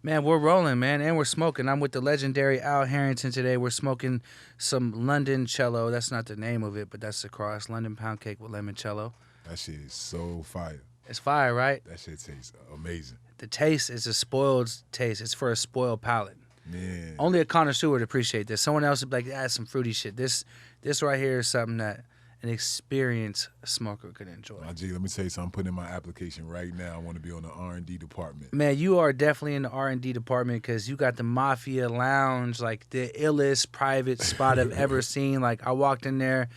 Man, we're rolling, man, and we're smoking. I'm with the legendary Al Harrington today. We're smoking some London cello. That's not the name of it, but that's the cross. London pound cake with limoncello. That shit is so fire. It's fire, right? That shit tastes amazing. The taste is a spoiled taste. It's for a spoiled palate. Man. Only a connoisseur would appreciate this. Someone else would be like, that's some fruity shit. This right here is something that an experienced smoker could enjoy. My G, let me tell you something. I'm putting in my application right now. I want to be on the R&D department. Man, you are definitely in the R&D department because you got the Mafia Lounge, like the illest private spot I've ever seen. Like, I walked in there,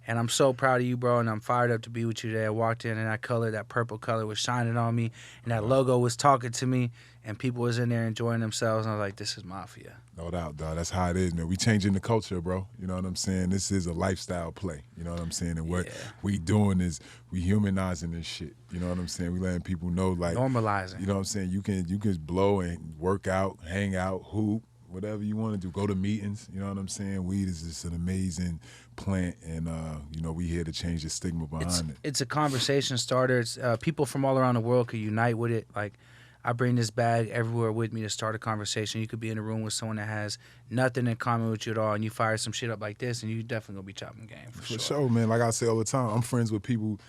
and I'm so proud of you, bro, and I'm fired up to be with you today. I walked in, and that purple color was shining on me, and that logo was talking to me, and people was in there enjoying themselves, and I was like, this is Mafia. No doubt, dog. That's how it is, man. We changing the culture, bro. You know what I'm saying? This is a lifestyle play. You know what I'm saying? And what we doing is we humanizing this shit. You know what I'm saying? We letting people know, like, normalizing. You know what I'm saying? You can blow and work out, hang out, hoop, whatever you want to do. Go to meetings. You know what I'm saying? Weed is just an amazing plant, and you know, we here to change the stigma behind it. It's a conversation starter. It's, people from all around the world could unite with it. Like, I bring this bag everywhere with me to start a conversation. You could be in a room with someone that has nothing in common with you at all, and you fire some shit up like this, and you definitely gonna be chopping game for sure, man. Like I say all the time, I'm friends with people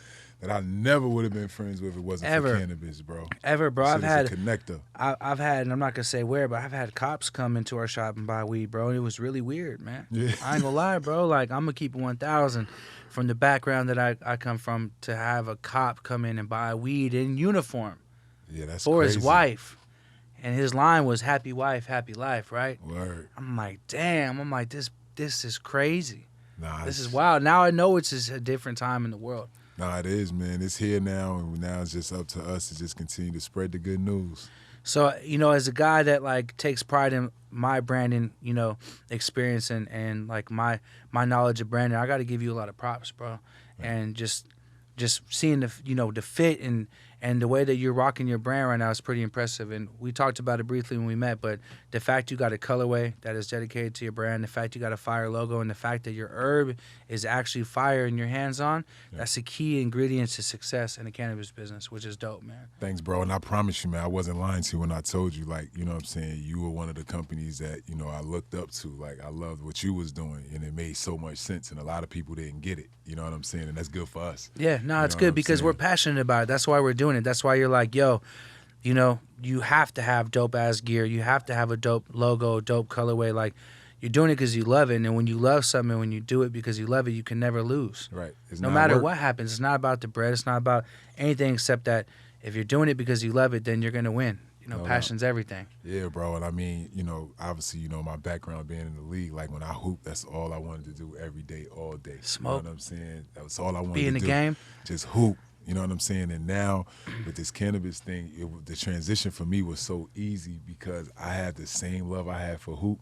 that I never would have been friends with if it wasn't for cannabis, bro. Ever, bro. I've had a connector. I've had, and I'm not gonna say where, but I've had cops come into our shop and buy weed, bro. And it was really weird, man. Yeah. I ain't gonna lie, bro. Like, I'm gonna keep it 1,000. From the background that I come from, to have a cop come in and buy weed in uniform, that's for crazy. his wife. And his line was "Happy wife, happy life," right? Word. I'm like, damn. I'm like, this is crazy. Nah, this is wild. Now I know it's just a different time in the world. Nah, it is, man. It's here now, and now it's just up to us to just continue to spread the good news. So, you know, as a guy that, like, takes pride in my branding, you know, experience and like my knowledge of branding, I got to give you a lot of props, bro. Right. And just seeing the fit and the way that you're rocking your brand right now is pretty impressive. And we talked about it briefly when we met, but the fact you got a colorway that is dedicated to your brand, the fact you got a fire logo, and the fact that your herb is actually fire in your hands-on, that's a key ingredient to success in the cannabis business, which is dope, man. Thanks, bro. And I promise you, man, I wasn't lying to you when I told you, like, you know what I'm saying, you were one of the companies that, you know, I looked up to. Like, I loved what you was doing, and it made so much sense, and a lot of people didn't get it. You know what I'm saying? And that's good for us. Yeah, no, it's good because we're passionate about it. That's why we're doing it. That's why you're like, yo, you know, you have to have dope-ass gear. You have to have a dope logo, dope colorway. Like, you're doing it because you love it. And when you love something, when you do it because you love it, you can never lose. Right. No matter what happens. It's not about the bread. It's not about anything except that if you're doing it because you love it, then you're going to win. You know, passion's everything. Yeah, bro. And I mean, you know, obviously, you know, my background being in the league, like when I hoop, that's all I wanted to do every day, all day. Smoke. You know what I'm saying? That was all I wanted to do. Be in the game. Just hoop. You know what I'm saying? And now with this cannabis thing, the transition for me was so easy because I had the same love I had for hoop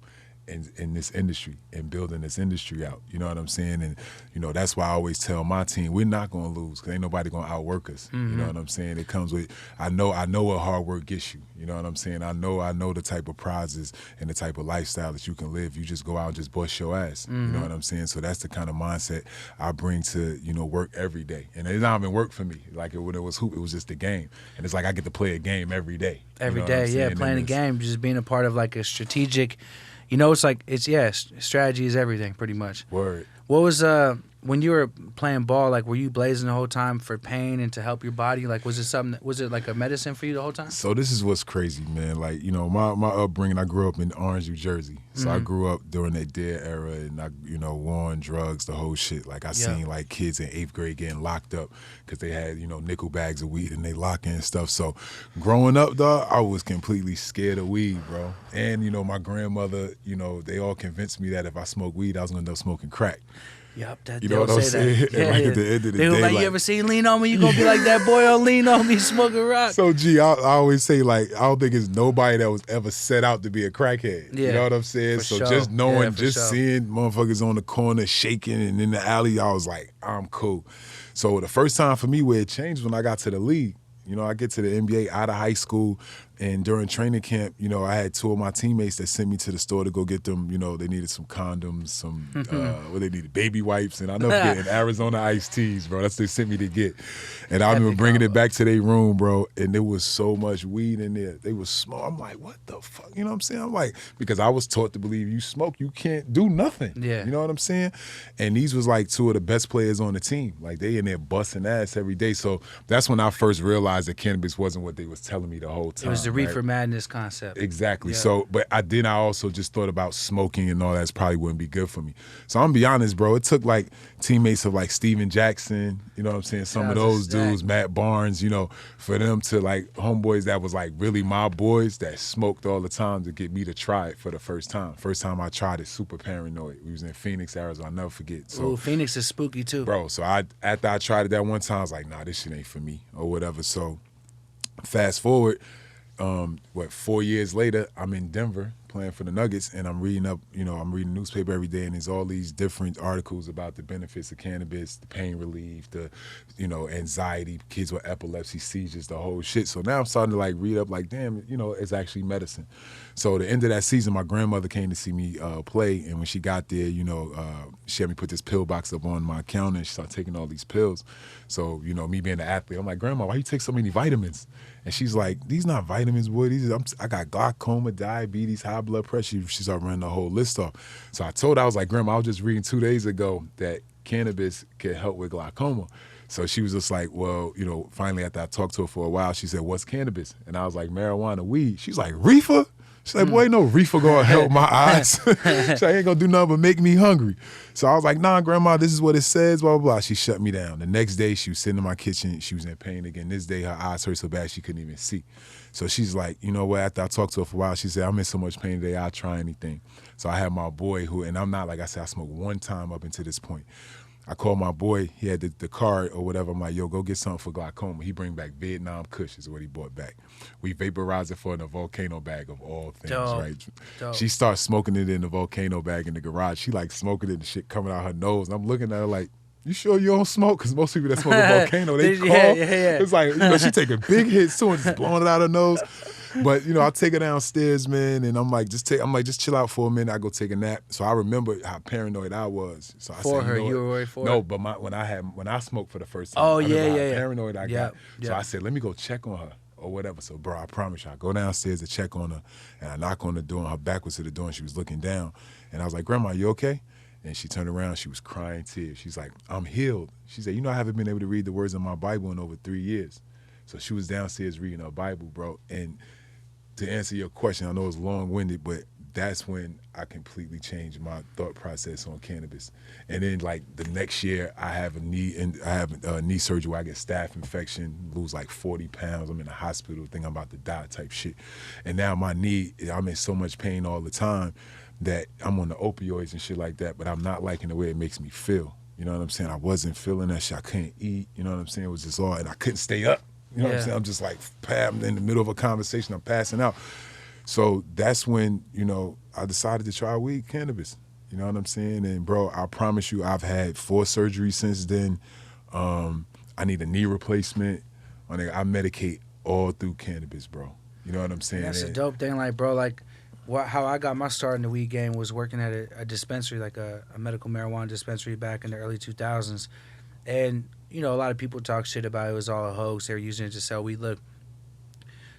in this industry and building this industry out. You know what I'm saying? And, you know, that's why I always tell my team, we're not going to lose because ain't nobody going to outwork us. Mm-hmm. You know what I'm saying? It comes with, I know what hard work gets you. You know what I'm saying? I know the type of prizes and the type of lifestyle that you can live. You just go out and just bust your ass. Mm-hmm. You know what I'm saying? So that's the kind of mindset I bring to, you know, work every day. And it's not even work for me. Like when it was hoop, it was just a game. And it's like I get to play a game every day. Every day, yeah, playing a game, just being a part of like a strategic, you know, it's like, strategy is everything pretty much. Word. What was, when you were playing ball, like, were you blazing the whole time for pain and to help your body? Like, was it like a medicine for you the whole time? So this is what's crazy, man. Like, you know, my upbringing, I grew up in Orange, New Jersey. So I grew up during that dead era and I, you know, war on drugs, the whole shit. Like, I seen, like, kids in 8th grade getting locked up because they had, you know, nickel bags of weed and they lock in and stuff. So growing up, dog, I was completely scared of weed, bro. And, you know, my grandmother, you know, they all convinced me that if I smoked weed, I was going to end up smoking crack. Yep, you know what I'm saying? Yeah, like at the end of the they day, were like, you ever seen Lean On Me? You gonna be like that boy on Lean On Me smoking rock. So, I always say, like, I don't think it's nobody that was ever set out to be a crackhead. Yeah, you know what I'm saying? So sure. just knowing, seeing motherfuckers on the corner shaking and in the alley, I was like, I'm cool. So the first time for me where it changed when I got to the league, you know, I get to the NBA out of high school, And during training camp, you know, I had 2 of my teammates that sent me to the store to go get them, you know, they needed some condoms, some, what they needed, baby wipes. And I never getting Arizona iced teas, bro. That's what they sent me to get. And I remember bringing it back to their room, bro, and there was so much weed in there. They was small. I'm like, what the fuck? You know what I'm saying? I'm like, because I was taught to believe you smoke, you can't do nothing. Yeah. You know what I'm saying? And these was like 2 of the best players on the team. Like, they in there busting ass every day. So that's when I first realized that cannabis wasn't what they was telling me the whole time. It was the reefer madness concept. Exactly. Yeah. So, but I also just thought about smoking and all that probably wouldn't be good for me. So I'm gonna be honest, bro. It took like teammates of like Steven Jackson, you know what I'm saying? Some of those dudes, Matt Barnes, you know, for them to like homeboys that was like really my boys that smoked all the time to get me to try it for the first time. First time I tried it, super paranoid. We was in Phoenix, Arizona. I'll never forget. So, ooh, Phoenix is spooky too. Bro, so after I tried it that one time, I was like, nah, this shit ain't for me or whatever. So fast forward, 4 years later, I'm in Denver playing for the Nuggets, and I'm reading the newspaper every day, and there's all these different articles about the benefits of cannabis, the pain relief, the, you know, anxiety, kids with epilepsy, seizures, the whole shit. So now I'm starting to like read up like, damn, you know, it's actually medicine. So the end of that season, my grandmother came to see me play, and when she got there, you know, she had me put this pill box up on my counter, and she started taking all these pills. So, you know, me being an athlete, I'm like, Grandma, why you take so many vitamins? And she's like, these not vitamins, boy. I got glaucoma, diabetes, high blood pressure. She started running the whole list off. So I told her, I was like, Grandma, I was just reading 2 days ago that cannabis can help with glaucoma. So she was just like, well, you know, finally after I talked to her for a while, she said, what's cannabis? And I was like, marijuana, weed. She's like, reefer? She's like, boy, no reefer gonna help my eyes. She ain't gonna do nothing but make me hungry. So I was like, nah, Grandma, this is what it says, blah, blah, blah. She shut me down. The next day, she was sitting in my kitchen. She was in pain again. This day, her eyes hurt so bad she couldn't even see. So she's like, you know what, after I talked to her for a while, she said, I'm in so much pain today, I'll try anything. So I had my boy who, and I'm not, like I said, I smoked one time up until this point. I called my boy, he had the card or whatever. I'm like, yo, go get something for glaucoma. He bring back Vietnam Kush is what he brought back. We vaporized it for in a volcano bag of all things, right? Dope. She starts smoking it in the volcano bag in the garage. She like smoking it and shit coming out her nose. And I'm looking at her like, you sure you don't smoke? Because most people that smoke a volcano, they cough. Yeah. It's like, you know, she taking big hits too and just blowing it out her nose. But, you know, I take her downstairs, man, and I'm like, just chill out for a minute. I go take a nap. So I remember how paranoid I was. So I for said, her, you were worried for her? No, but when I smoked for the first time, how paranoid I got. So I said, let me go check on her or whatever. So, bro, I promise you, I go downstairs to check on her, and I knock on the door, and her back was to the door, and she was looking down. And I was like, Grandma, you okay? And she turned around, she was crying tears. She's like, I'm healed. She said, you know, I haven't been able to read the words of my Bible in over 3 years. So she was downstairs reading her Bible, bro. And to answer your question, I know it's long-winded, but that's when I completely changed my thought process on cannabis. And then, like, the next year, I have a knee surgery where I get staph infection, lose like 40 pounds. I'm in the hospital, think I'm about to die type shit. And now my knee, I'm in so much pain all the time that I'm on the opioids and shit like that, but I'm not liking the way it makes me feel. You know what I'm saying? I wasn't feeling that shit. I couldn't eat. You know what I'm saying? It was just all, and I couldn't stay up. You know what I'm saying? I'm just like, I'm in the middle of a conversation, I'm passing out. So that's when, you know, I decided to try weed cannabis. You know what I'm saying? And bro, I promise you, I've had 4 surgeries since then. I need a knee replacement. I medicate all through cannabis, bro. You know what I'm saying? That's a dope thing, like, bro, like, how I got my start in the weed game was working at a dispensary, like a medical marijuana dispensary back in the early 2000s. And, you know, a lot of people talk shit about it was all a hoax. They were using it to sell weed. Look,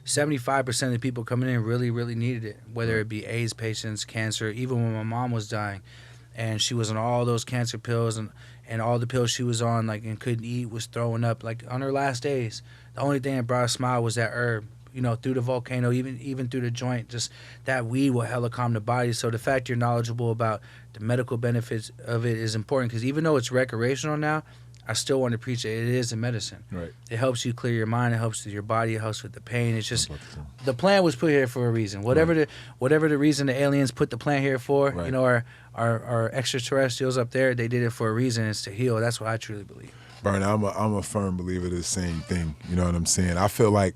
75% of the people coming in really, really needed it, whether it be AIDS patients, cancer, even when my mom was dying. And she was on all those cancer pills and all the pills she was on, like, and couldn't eat, was throwing up. Like, on her last days, the only thing that brought a smile was that herb. You know, through the volcano, even through the joint, just that weed will hella calm the body. So the fact you're knowledgeable about the medical benefits of it is important, because even though it's recreational now, I still want to preach it. It is a medicine. Right. It helps you clear your mind. It helps with your body. It helps with the pain. It's just the plant was put here for a reason. Whatever the reason the aliens put the plant here for, you know, our extraterrestrials up there, they did it for a reason. It's to heal. That's what I truly believe. Berner, I'm a firm believer of the same thing. You know what I'm saying? I feel like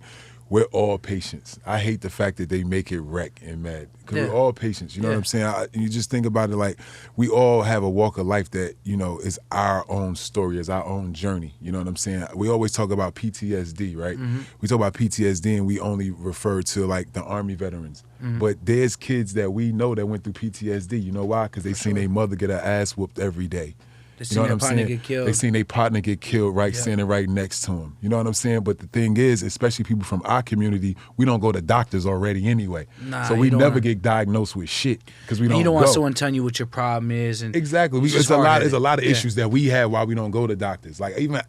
we're all patients. I hate the fact that they make it wreck and mad. Because we're all patients, you know what I'm saying? You just think about it like we all have a walk of life that, you know, is our own story, is our own journey. You know what I'm saying? We always talk about PTSD, right? We talk about PTSD and we only refer to like the Army veterans. But there's kids that we know that went through PTSD. You know why? Because they seen their mother get her ass whooped every day. They seen their partner get killed. They seen their partner get killed standing right next to him. You know what I'm saying? But the thing is, especially people from our community, we don't go to doctors already anyway. Nah, so we never get diagnosed with shit because we don't. You don't want someone telling you what your problem is. And exactly. There's a lot of issues that we have why we don't go to doctors. Like even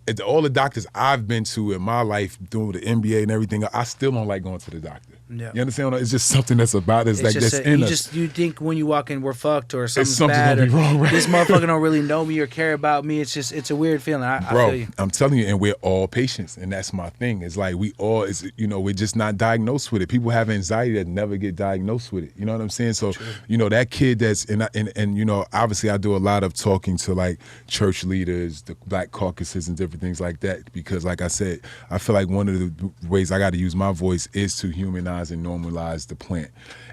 at all the doctors I've been to in my life doing the MBA and everything, I still don't like going to the doctor. Yeah. You understand? It's just something that's about us, like that's in us. You think when you walk in, we're fucked or something's bad or wrong, right? This motherfucker don't really know me or care about me. It's a weird feeling. I feel you. I'm telling you, and we're all patients, and that's my thing. It's like we're just not diagnosed with it. People have anxiety that never get diagnosed with it. You know what I'm saying? So, you know, that kid that's and you know, obviously I do a lot of talking to like church leaders, the Black caucuses and different things like that, because like I said, I feel like one of the ways I got to use my voice is to humanize and normalize the plant.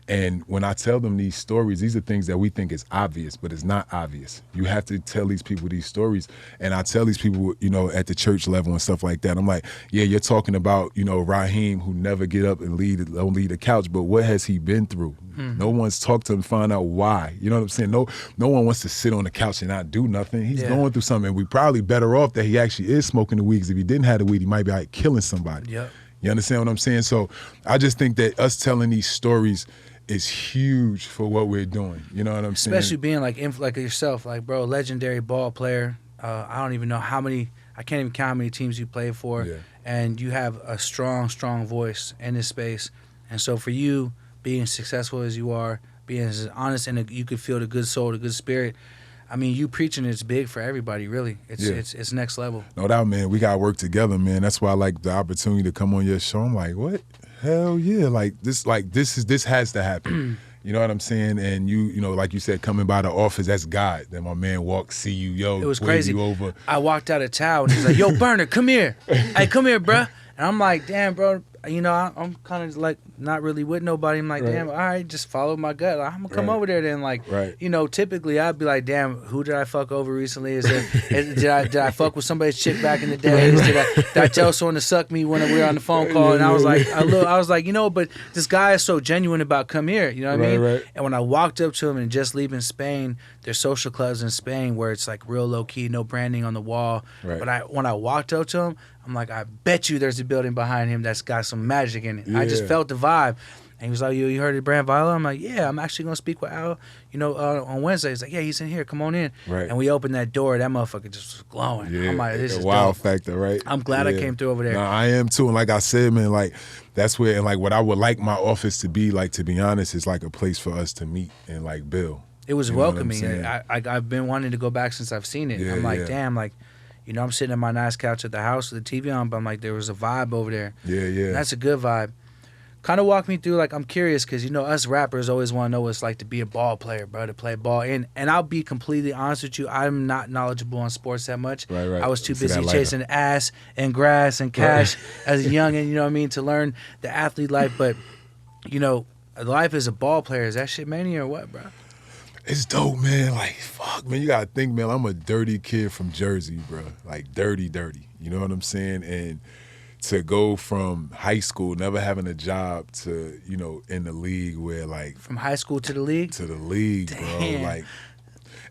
And when I tell them these stories, these are things that we think is obvious, but it's not obvious. You have to tell these people these stories. And I tell these people, you know, at the church level and stuff like that, I'm like, yeah, you're talking about, you know, Raheem who never get up and don't leave the couch, but what has he been through? No one's talked to him to find out why. You know what I'm saying? No one wants to sit on the couch and not do nothing. He's going through something. We probably better off that he actually is smoking the weed, because if he didn't have the weed, he might be like killing somebody. Yep. You understand what I'm saying? So I just think that us telling these stories is huge for what we're doing. You know what I'm saying? Especially being like yourself, like, bro, legendary ball player. I don't even know how many, I can't even count how many teams you played for. Yeah. And you have a strong, strong voice in this space. And so for you, being successful as you are, being as honest, and you could feel the good soul, the good spirit, I mean, you preaching it's big for everybody, really. It's next level. No doubt, man. We got to work together, man. That's why I like the opportunity to come on your show. I'm like, what? Hell yeah. This has to happen. You know what I'm saying? And you know, like you said, coming by the office, that's God. Then my man walked, see you, yo. It was crazy. You over. I walked out of town, and he's like, yo, Berner, come here. Hey, come here, bruh. And I'm like, damn, bro. You know, I'm kind of like not really with nobody. I'm like, damn, all right, just follow my gut. Like, I'm gonna come over there then. Like, you know, typically I'd be like, damn, who did I fuck over recently? Did I fuck with somebody's chick back in the day? Did I tell someone to suck me when we were on the phone call? And I was like, you know, but this guy is so genuine about come here. You know what I mean? Right. And when I walked up to him and just leaving Spain, there's social clubs in Spain where it's like real low key, no branding on the wall. Right. But when I walked up to him, I'm like, I bet you there's a building behind him that's got some magic in it. Yeah. I just felt the vibe. And he was like, you heard of brand Viola? I'm like, yeah, I'm actually going to speak with Al, you know, on Wednesday. He's like, yeah, he's in here. Come on in. Right. And we opened that door. That motherfucker just was glowing. Yeah, I'm like, this is wow dope. Factor, right? I'm glad I came through over there. No, I am too. And like I said, man, like that's where, and like what I would like my office to be, like, to be honest, is like a place for us to meet and like build. It was welcoming. I've been wanting to go back since I've seen it. Yeah, I'm like, damn, like, you know, I'm sitting at my nice couch at the house with the TV on, but I'm like, there was a vibe over there. Yeah, yeah. And that's a good vibe. Kind of walk me through, like, I'm curious, because, you know, us rappers always want to know what it's like to be a ball player, bro, to play ball. And I'll be completely honest with you, I'm not knowledgeable on sports that much. Right. I was too busy chasing ass and grass and cash as a youngin', you know what I mean, to learn the athlete life. But, you know, life as a ball player, is that shit mania or what, bro? It's dope, man. Like, fuck, man. You got to think, man, I'm a dirty kid from Jersey, bro. Like, dirty. You know what I'm saying? And to go from high school, never having a job, to, you know, in the league where, like... From high school to the league? To the league, Damn. Bro. Like,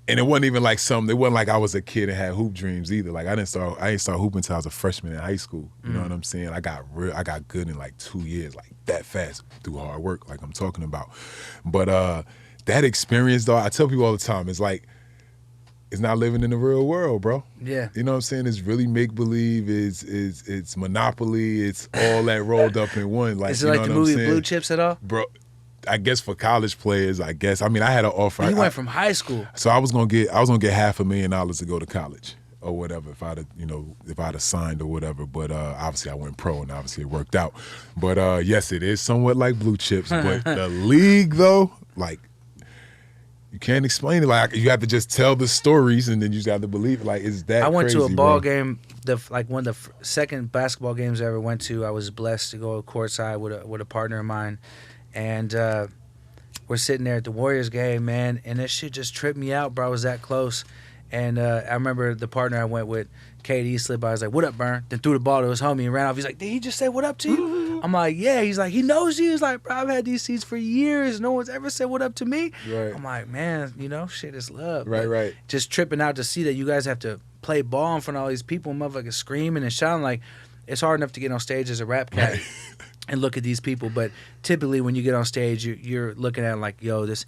and it wasn't even like something... It wasn't like I was a kid and had hoop dreams either. Like, I didn't start hooping until I was a freshman in high school. You know what I'm saying? I got good in, like, 2 years, like, that fast, through hard work, like I'm talking about. But, that experience, though, I tell people all the time, it's like, it's not living in the real world, bro. Yeah. You know what I'm saying? It's really make-believe, it's Monopoly, it's all that rolled up in one. Like, is it like the movie Blue Chips at all? Bro, I guess for college players, I guess. I mean, I had an offer. You went from high school. So I was gonna get $500,000 to go to college or whatever, if I'd have signed or whatever. But obviously I went pro, and obviously it worked out. But yes, it is somewhat like Blue Chips. But the league, though, like, you can't explain it. Like, you have to just tell the stories, and then you just have to believe it. Like, it's that crazy. I went to a ball game one of the second basketball games I ever went to, I was blessed to go courtside with a partner of mine, and we're sitting there at the Warriors game, man, and that shit just tripped me out, bro. I was that close, and I remember the partner I went with, KD, slid by. I was like, "What up, Bern?" Then threw the ball to his homie and ran off. He's like, "Did he just say what up to you?" I'm like, "Yeah." He's like, "He knows you." He's like, "Bro, I've had these seats for years. No one's ever said what up to me." Right. I'm like, "Man, shit is love." Right, right. Just tripping out to see that you guys have to play ball in front of all these people, motherfuckers screaming and shouting. Like, it's hard enough to get on stage as a rap cat and look at these people, but typically when you get on stage, you're looking at it like, yo, this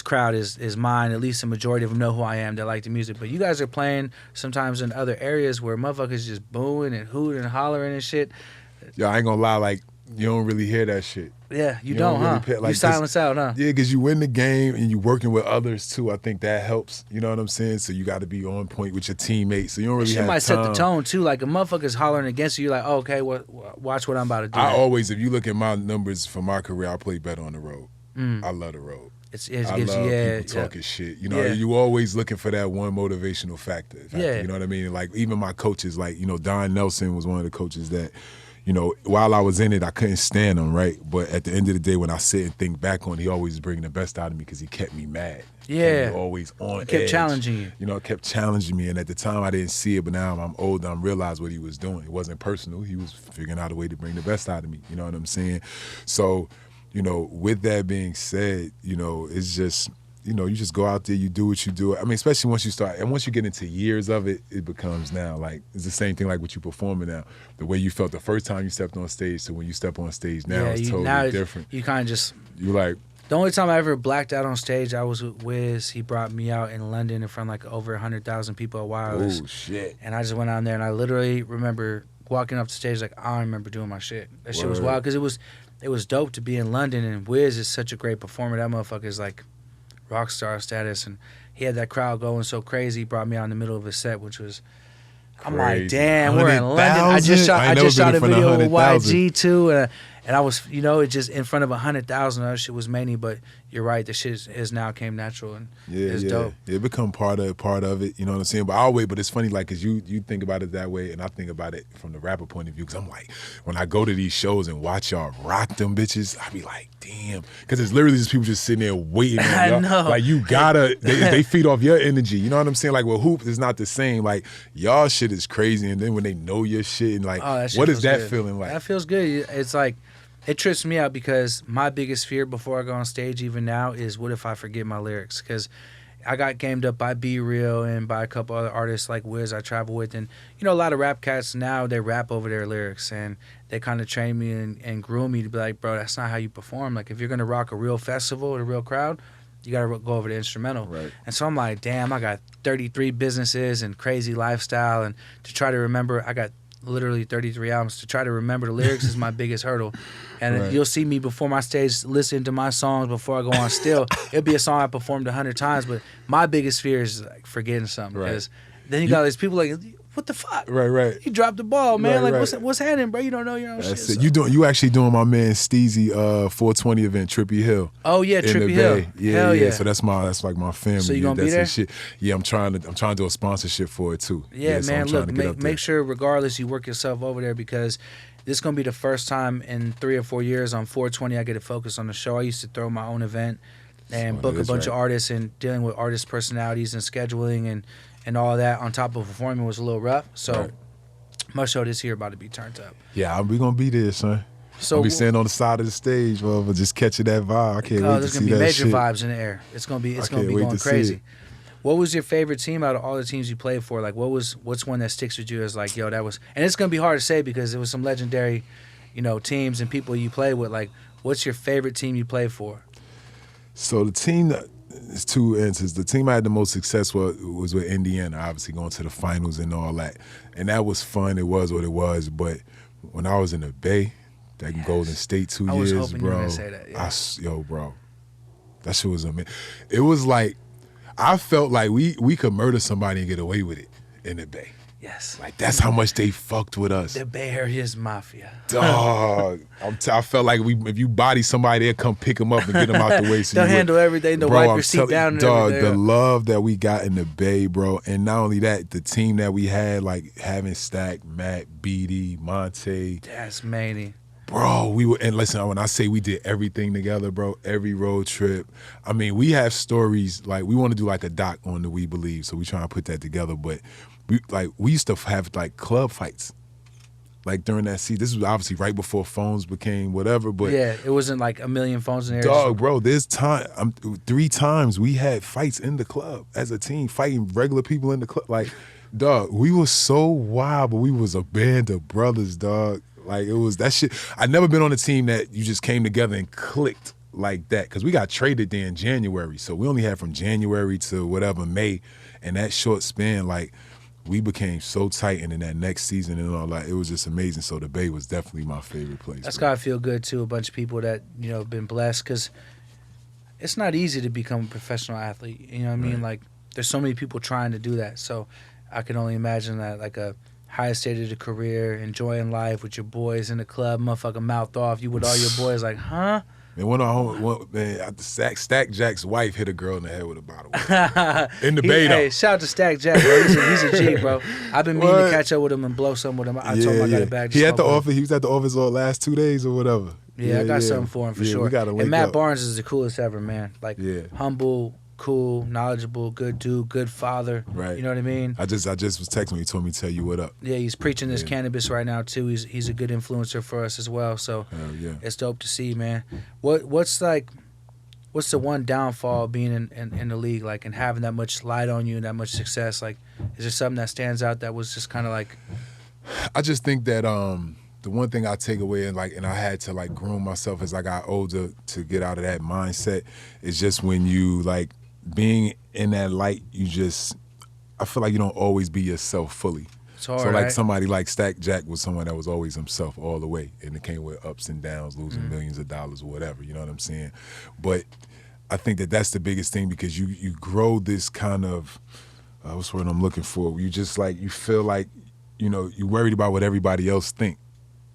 crowd is mine. At least the majority of them know who I am. They like the music. But you guys are playing sometimes in other areas where motherfuckers just booing and hooting and hollering and shit. Yo, I ain't gonna lie, like, you don't really hear that shit. Yeah, you don't, huh? Really you silence out, huh? Yeah, because you win the game and you working with others too. I think that helps. You know what I'm saying? So you got to be on point with your teammates. So you don't really have might time. set the tone too. Like, a motherfucker's hollering against you, you're like, oh, okay, watch what I'm about to do. I always, if you look at my numbers for my career, I play better on the road. I love the road. I love people talking shit. You know, you always looking for that one motivational factor. You know what I mean? Like, even my coaches, like, Don Nelson was one of the coaches that, while I was in it, I couldn't stand him, right? But at the end of the day, when I sit and think back on it, he always bring the best out of me because he kept me mad. Yeah. He was always on edge. Kept challenging you. Kept challenging me. And at the time, I didn't see it, but now I'm older, I realize what he was doing. It wasn't personal. He was figuring out a way to bring the best out of me. You know what I'm saying? So, with that being said, it's just, you just go out there, you do what you do. I mean, especially once you start, and once you get into years of it, it becomes now, like, it's the same thing like what you performing now. The way you felt the first time you stepped on stage to when you step on stage now is totally different. You kind of just... You like... The only time I ever blacked out on stage, I was with Wiz. He brought me out in London in front of like over 100,000 people at Wireless. Oh, shit. And I just went out there and I literally remember walking up the stage like, I don't remember doing my shit. That shit was wild because it was dope to be in London, and Wiz is such a great performer. That motherfucker is like rock star status, and he had that crowd going so crazy. He brought me out in the middle of his set, which was... I'm like, damn, we're in London. I just shot a video with YG too, and I was, it just in front of 100,000. That shit was many, but you're right. The shit is now came natural and it's dope. Yeah, it become part of it. You know what I'm saying? But it's funny, like, cause you think about it that way, and I think about it from the rapper point of view. Cause I'm like, when I go to these shows and watch y'all rock them bitches, I be like, damn, cause it's literally just people just sitting there waiting on y'all. I know. Like, you gotta, they feed off your energy. You know what I'm saying? Like, with hoop, it's not the same. Like, y'all shit is crazy, and then when they know your shit, and like, what is that feeling like? That feels good. It's like, it trips me out because my biggest fear before I go on stage, even now, is what if I forget my lyrics? Because I got gamed up by Be Real and by a couple other artists like Wiz I travel with. And, a lot of rap cats now, they rap over their lyrics. And they kind of train me and groom me to be like, bro, that's not how you perform. Like, if you're going to rock a real festival with a real crowd, you got to go over the instrumental. Right. And so I'm like, damn, I got 33 businesses and crazy lifestyle. And to try to remember, I got literally 33 albums. To try to remember the lyrics is my biggest hurdle. And you'll see me before my stage listening to my songs before I go on still. It'll be a song I performed 100 times, but my biggest fear is like forgetting something. Because then you got these people like, what the fuck? Right. You dropped the ball, man. What's happening, bro? You don't know your own shit. So. You actually doing my man Steezy 420 event, Trippy Hill. Oh yeah, Trippy Hill. Yeah, yeah. So that's like my family. So you gonna be there? Shit. Yeah, I'm trying to do a sponsorship for it too. Yeah, man. So look, make sure regardless you work yourself over there, because this is gonna be the first time in 3 or 4 years on 420 I get to focus on the show. I used to throw my own event and book a bunch of artists, and dealing with artist personalities and scheduling and all that on top of performing was a little rough. So my show this year about to be turned up. Yeah, we gonna be there, son. So I'll be standing on the side of the stage, but just catching that vibe. I can't wait to see that shit. There's gonna be major vibes in the air. It's gonna be going crazy. What was your favorite team out of all the teams you played for? Like, what's one that sticks with you as like, yo, that was, and it's gonna be hard to say because it was some legendary, teams and people you played with. Like, what's your favorite team you played for? So the team that is two answers. The team I had the most success was with Indiana, obviously going to the finals and all that, and that was fun. It was what it was. But when I was in the Bay, that Golden State 2 years, bro. I was hoping you were gonna say that. Yeah. Bro, that shit was amazing. It was like, I felt like we could murder somebody and get away with it in the Bay. Yes. Like, that's how much they fucked with us. The Bay Area's mafia. Dog. I felt like if you body somebody, they'll come pick them up and get them out the way. So they'll handle everything. They'll wipe your seat down and dog, everything. The love that we got in the Bay, bro. And not only that, the team that we had, like having Stack, Matt, BD, Monte. That's many. Bro, we were, and listen, when I say we did everything together, bro, every road trip. I mean, we have stories, like we want to do like a doc on the We Believe, so we trying to put that together. But we used to have like club fights, like during that season. This was obviously right before phones became whatever, but yeah, it wasn't like a million phones in there. Dog, bro, there's 3 times we had fights in the club as a team, fighting regular people in the club. Like, dog, we was so wild, but we was a band of brothers, dog. Like, it was that shit. I've never been on a team that you just came together and clicked like that, because we got traded there in January. So we only had from January to whatever, May. And that short span, like, we became so tight. And in that next season and all that, it was just amazing. So the Bay was definitely my favorite place. That's gotta feel good, too. A bunch of people that, you know, been blessed, because it's not easy to become a professional athlete. You know what I mean? Like, there's so many people trying to do that. So I can only imagine that, like, a highest stage of the career, enjoying life with your boys in the club, motherfucker mouth off, you with all your boys, like, huh? And Stack Jack's wife hit a girl in the head with a bottle of water. In the Bay, though. Hey, shout out to Stack Jack, bro. He's a G, bro. I've been meaning to catch up with him and blow some with him. I told him I got a bag. He was at the office all last 2 days or whatever. Yeah, I got something for him for sure. We gotta link and Matt up. Barnes is the coolest ever, man. Like, humble, cool, knowledgeable, good dude, good father. Right. You know what I mean? I just was texting him. He told me to tell you what up. Yeah, he's preaching this cannabis right now too. He's a good influencer for us as well. So it's dope to see, man. What's the one downfall of being in the league, like, and having that much light on you and that much success? Like, is there something that stands out that was just kind of like? I just think that the one thing I take away and I had to like groom myself as I got older to get out of that mindset is just when you like being in that light, I feel like you don't always be yourself fully. It's hard, so like right? somebody like Stack Jack was someone that was always himself all the way, and it came with ups and downs, losing millions of dollars or whatever, you know what I'm saying? But I think that that's the biggest thing, because you grow this kind of, what's the word I'm looking for? You just like, you feel like, you know, you're worried about what everybody else think.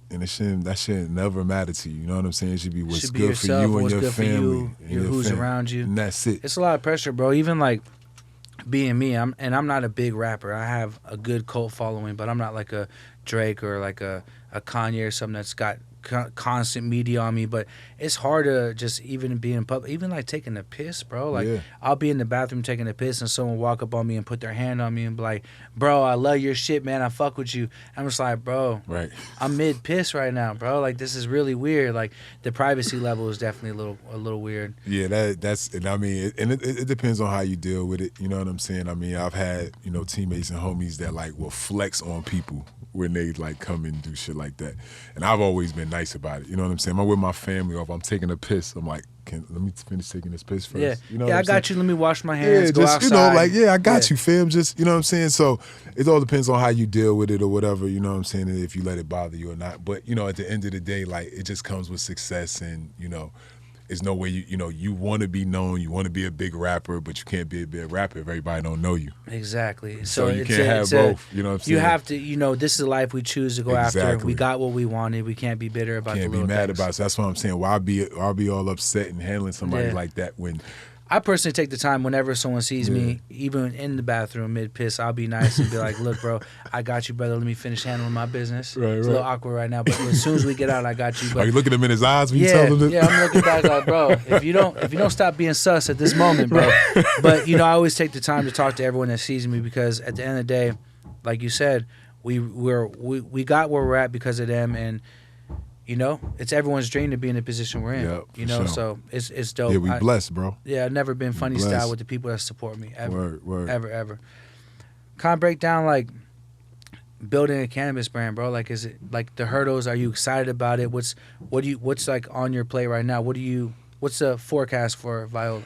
And that shouldn't never matter to you. You know what I'm saying? It should be what's good yourself, for you and what's your good family. for you, who's around you. And that's it. It's a lot of pressure, bro. Even like being me, I'm not a big rapper. I have a good cult following, but I'm not like a Drake or like a Kanye or something that's got constant media on me. But it's hard to just even be in public, even like taking a piss, bro. Like, I'll be in the bathroom taking a piss and someone walk up on me and put their hand on me and be like, bro, I love your shit, man, I fuck with you. I'm just like, bro, I'm mid piss right now, bro. Like, this is really weird. Like, the privacy level is definitely a little weird. Yeah, that's, and I mean, it depends on how you deal with it. You know what I'm saying? I mean, I've had, you know, teammates and homies that like will flex on people when they like come and do shit like that. And I've always been nice about it. You know what I'm saying? I'm with my family, or if I'm taking a piss, I'm like, let me finish taking this piss first. Yeah, you know I got you. Let me wash my hands. Go just outside. you know, like I got you, fam. Just, you know what I'm saying. So it all depends on how you deal with it or whatever. You know what I'm saying, and if you let it bother you or not. But you know, at the end of the day, like, it just comes with success, and you know, there's no way you want to be known, you want to be a big rapper, but you can't be a big rapper if everybody don't know you. Exactly. So you can't have both. You know what I'm saying? You have to, you know, this is the life we choose to go after. We got what we wanted. We can't be bitter about the little things. Can't be mad about it. So that's what I'm saying. Why be all upset and handling somebody like that when... I personally take the time whenever someone sees me, even in the bathroom mid-piss, I'll be nice and be like, look, bro, I got you, brother. Let me finish handling my business. It's a little awkward right now, but as soon as we get out, I got you. But, are you looking him in his eyes when you tell him that? Yeah, I'm looking back like, bro, if you don't stop being sus at this moment, bro. But, you know, I always take the time to talk to everyone that sees me, because at the end of the day, like you said, we got where we're at because of them, and you know, it's everyone's dream to be in the position we're in. You know, so it's dope. Yeah, we blessed, bro. Yeah, I've never been funny style with the people that support me ever. Word. Ever. Kind of break down like building a cannabis brand, bro. Like, is it like the hurdles? Are you excited about it? What's like on your plate right now? What's the forecast for Viola?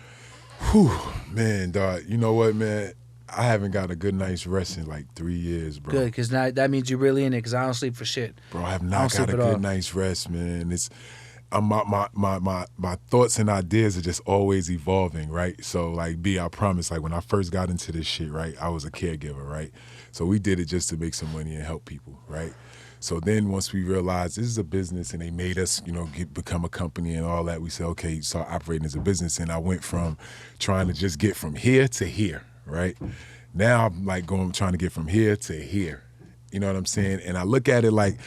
Whew, man, dog. You know what, man? I haven't got a good night's rest in like 3 years, bro. Good, because now that means you're really in it, because I don't sleep for shit. Bro, I have not got a good night's rest, man. my thoughts and ideas are just always evolving, right? So like I promise, like when I first got into this shit, right, I was a caregiver, right? So we did it just to make some money and help people, right? So then once we realized this is a business and they made us, become a company and all that, we said, okay, start operating as a business. And I went from trying to just get from here to here, right? Now I'm like trying to get from here to here. You know what I'm saying? And I look at it like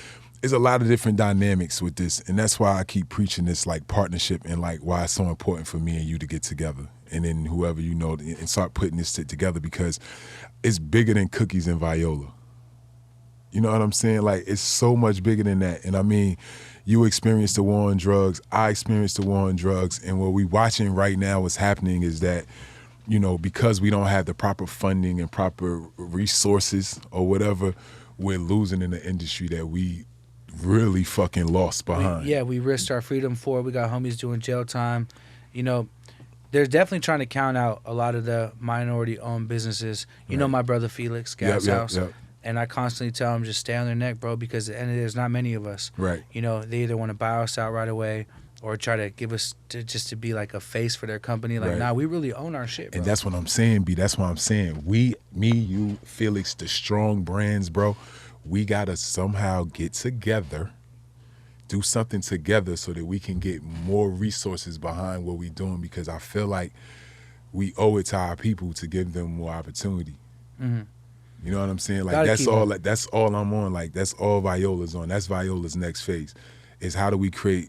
there's a lot of different dynamics with this. And that's why I keep preaching this like partnership and like why it's so important for me and you to get together. And then whoever you know and start putting this shit together because it's bigger than cookies and Viola. You know what I'm saying? Like, it's so much bigger than that. And I mean, you experienced the war on drugs. I experienced the war on drugs. And what we watching right now, what's happening is that, because we don't have the proper funding and proper resources or whatever, we're losing in the industry that we really fucking lost behind. We risked our freedom for it. We got homies doing jail time. They're definitely trying to count out a lot of the minority-owned businesses. You know my brother Felix, Gas House. Yep. And I constantly tell them, just stay on their neck, bro, because at the end of the day, there's not many of us. Right. They either want to buy us out right away or try to give us just to be like a face for their company. Like, nah, we really own our shit, bro. And that's what I'm saying, B. That's what I'm saying. Me, you, Felix, the strong brands, bro, we got to somehow get together, do something together so that we can get more resources behind what we're doing because I feel like we owe it to our people to give them more opportunity. Mm-hmm. You know what I'm saying? Like that's all I'm on. Like that's all Viola's on. That's Viola's next phase. Is how do we create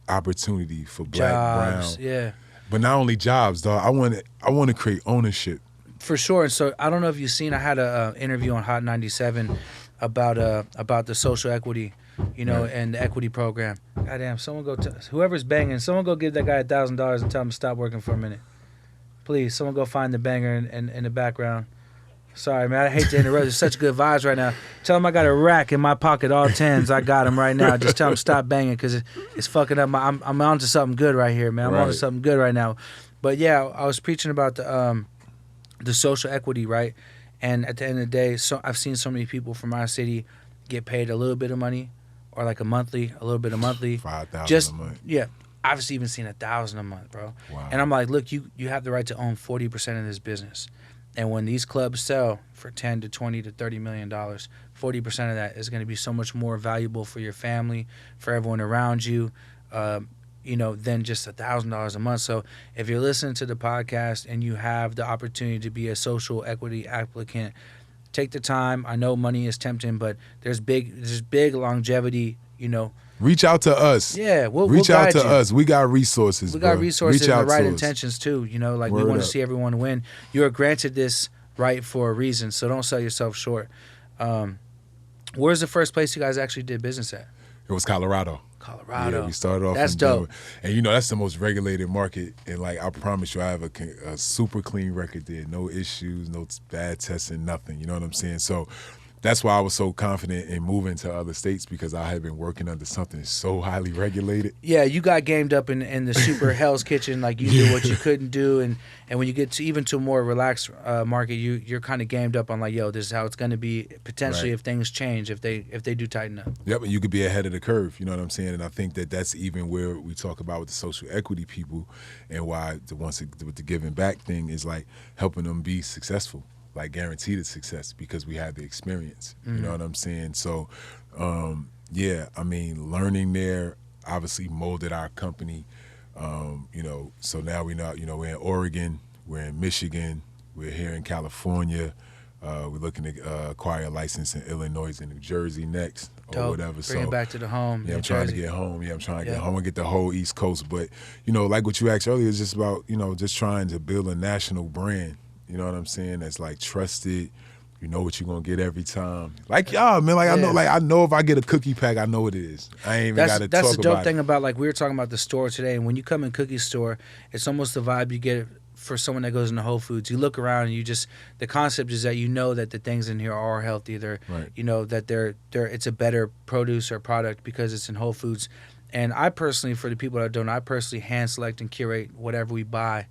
opportunity for black, jobs, brown. Yeah. But not only jobs, dog. I want to create ownership. For sure. So I don't know if you've seen. I had an interview on Hot 97 about the social equity, and the equity program. Goddamn, whoever's banging, someone go give that guy $1,000 and tell him to stop working for a minute. Please, someone go find the banger in the background. Sorry, man. I hate to interrupt. There's such good vibes right now. Tell him I got a rack in my pocket, all tens. I got him right now. Just tell him stop banging because it's fucking up. I'm onto something good right here, man. I'm onto something good right now. But yeah, I was preaching about the social equity, right? And at the end of the day, so I've seen so many people from our city get paid a little bit of money, or like a little bit of monthly. 5,000 a month. Yeah, I've even seen 1,000 a month, bro. Wow. And I'm like, look, you have the right to own 40% of this business. And when these clubs sell for $10 to $20 to $30 million, 40% of that is going to be so much more valuable for your family, for everyone around you, than just $1,000 a month. So if you're listening to the podcast and you have the opportunity to be a social equity applicant, take the time. I know money is tempting, but there's big longevity, Reach out to us. Yeah, we'll reach out to you. us. We got resources. We got resources and the right intentions too. We want to see everyone win. You are granted this right for a reason, so don't sell yourself short. Where's the first place you guys actually did business at? It was Colorado. Colorado. Yeah, we started off. That's in dope. Denver. And that's the most regulated market. And like I promise you, I have a super clean record there. No issues, no bad testing, nothing. You know what I'm saying? So that's why I was so confident in moving to other states because I had been working under something so highly regulated. Yeah, you got gamed up in the super Hell's Kitchen, like you did what you couldn't do, and when you get to a more relaxed market, you're kind of gamed up on like, yo, this is how it's going to be potentially if things change, if they do tighten up. Yep, and you could be ahead of the curve. You know what I'm saying? And I think that's even where we talk about with the social equity people, and why with the giving back thing is like helping them be successful. Like guaranteed success because we have the experience. You know what I'm saying? So, learning there obviously molded our company. So now we know, we're in Oregon, we're in Michigan, we're here in California. We're looking to acquire a license in Illinois and New Jersey next or whatever. Bring it back to the home. Yeah, I'm trying to get home. Yeah, I'm trying to get home and get the whole East Coast. But, like what you asked earlier, is just about, just trying to build a national brand. You know what I'm saying? That's like trusted. You know what you're gonna get every time. Like y'all, man. Like I know if I get a cookie pack, I know what it is. I ain't even got to talk about it. That's the dope thing about, like, we were talking about the store today, and when you come in cookie store, it's almost the vibe you get for someone that goes into Whole Foods. You look around and the concept is that that the things in here are healthy. They're that it's a better produce or product because it's in Whole Foods. And I personally, for the people that don't know, I personally hand select and curate whatever we buy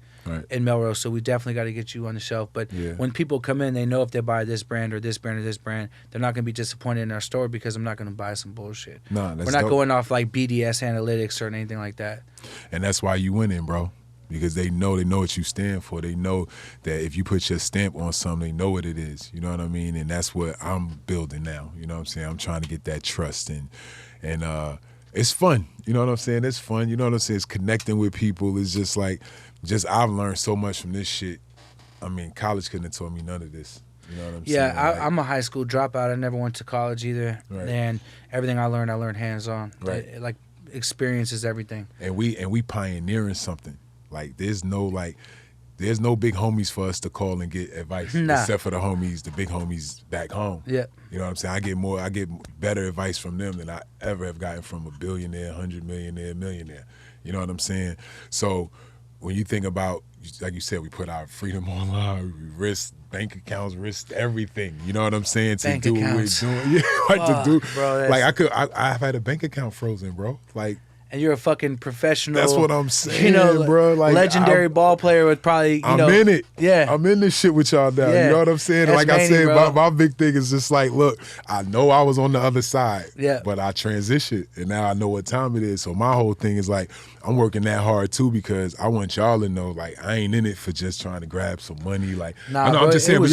in Melrose. So we definitely got to get you on the shelf. But when people come in, they know if they buy this brand or this brand or this brand, they're not going to be disappointed in our store because I'm not going to buy some bullshit. Nah, that's We're not dope. going off like BDS analytics or anything like that. And that's why you winning, bro. Because they know what you stand for. They know that if you put your stamp on something, they know what it is. You know what I mean? And that's what I'm building now. You know what I'm saying? I'm trying to get that trust and it's fun. You know what I'm saying? It's fun. You know what I'm saying? It's connecting with people. It's just like, I've learned so much from this shit. I mean, college couldn't have taught me none of this. You know what I'm saying? Yeah, I'm a high school dropout. I never went to college either. Right. And everything I learned hands-on. Right. Like, experience is everything. And we pioneering something. Like, there's no big homies for us to call and get advice, except for the big homies back home. Yeah. You know what I'm saying? I get better advice from them than I ever have gotten from a billionaire, 100 millionaire, millionaire. You know what I'm saying? So when you think about, like you said, we put our freedom online, we risk bank accounts, risk everything. You know what I'm saying? To Bank do accounts. what we're doing. Yeah, to do. Bro, like I've had a bank account frozen, bro. Like, and you're a fucking professional. that's what I'm saying, bro. Like, legendary ball player with probably, I'm in it. Yeah. I'm in this shit with y'all now. Yeah. You know what I'm saying? That's Like I many, said, my big thing is just like, look, I know I was on the other side, but I transitioned, and now I know what time it is. So my whole thing is like, I'm working that hard too because I want y'all to know, like, I ain't in it for just trying to grab some money. Like, I'm just saying, but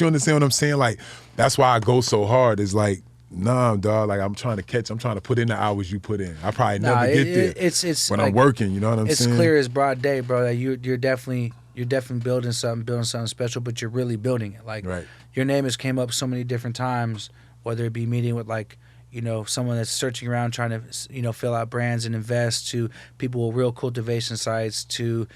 you understand what I'm saying? Like, that's why I go so hard. It's like, nah, dog. Like, I'm trying to put in the hours you put in. I probably never get there. It's when like, I'm working. You know what I'm saying? It's clear as broad day, bro. That you're definitely building something special, but you're really building it. Like, your name has came up so many different times, whether it be meeting with like, someone that's searching around trying to, fill out brands and invest, to people with real cultivation sites, to,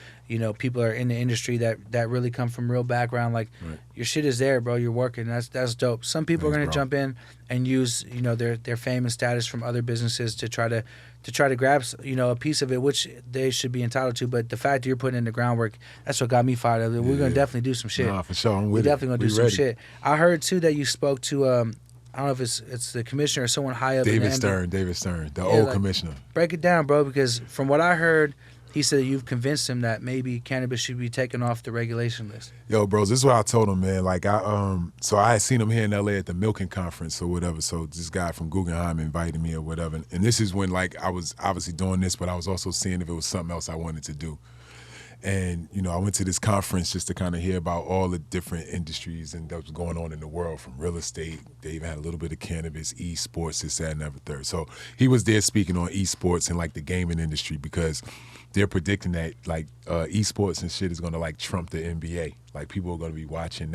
people are in the industry that really come from real background. Like, your shit is there, bro. You're working. That's dope. Some people are going to jump in and use, their fame and status from other businesses to try to grab, a piece of it, which they should be entitled to. But the fact that you're putting in the groundwork, that's what got me fired up. We're going to definitely do some shit. Nah, for sure. We're definitely going to do some shit. I heard, too, that you spoke to, I don't know if it's the commissioner or someone high up. David Stern, the old commissioner. Break it down, bro, because from what I heard, he said you've convinced him that maybe cannabis should be taken off the regulation list. Yo, bros, this is what I told him, man. Like, so I had seen him here in LA at the Milken conference or whatever. So this guy from Guggenheim invited me or whatever. And this is when, like, I was obviously doing this, but I was also seeing if it was something else I wanted to do. And, I went to this conference just to kind of hear about all the different industries and that was going on in the world, from real estate. They even had a little bit of cannabis, esports, this, that, and everything. So he was there speaking on esports and, like, the gaming industry, because they're predicting that, like, esports and shit is going to, like, trump the NBA. Like, people are going to be watching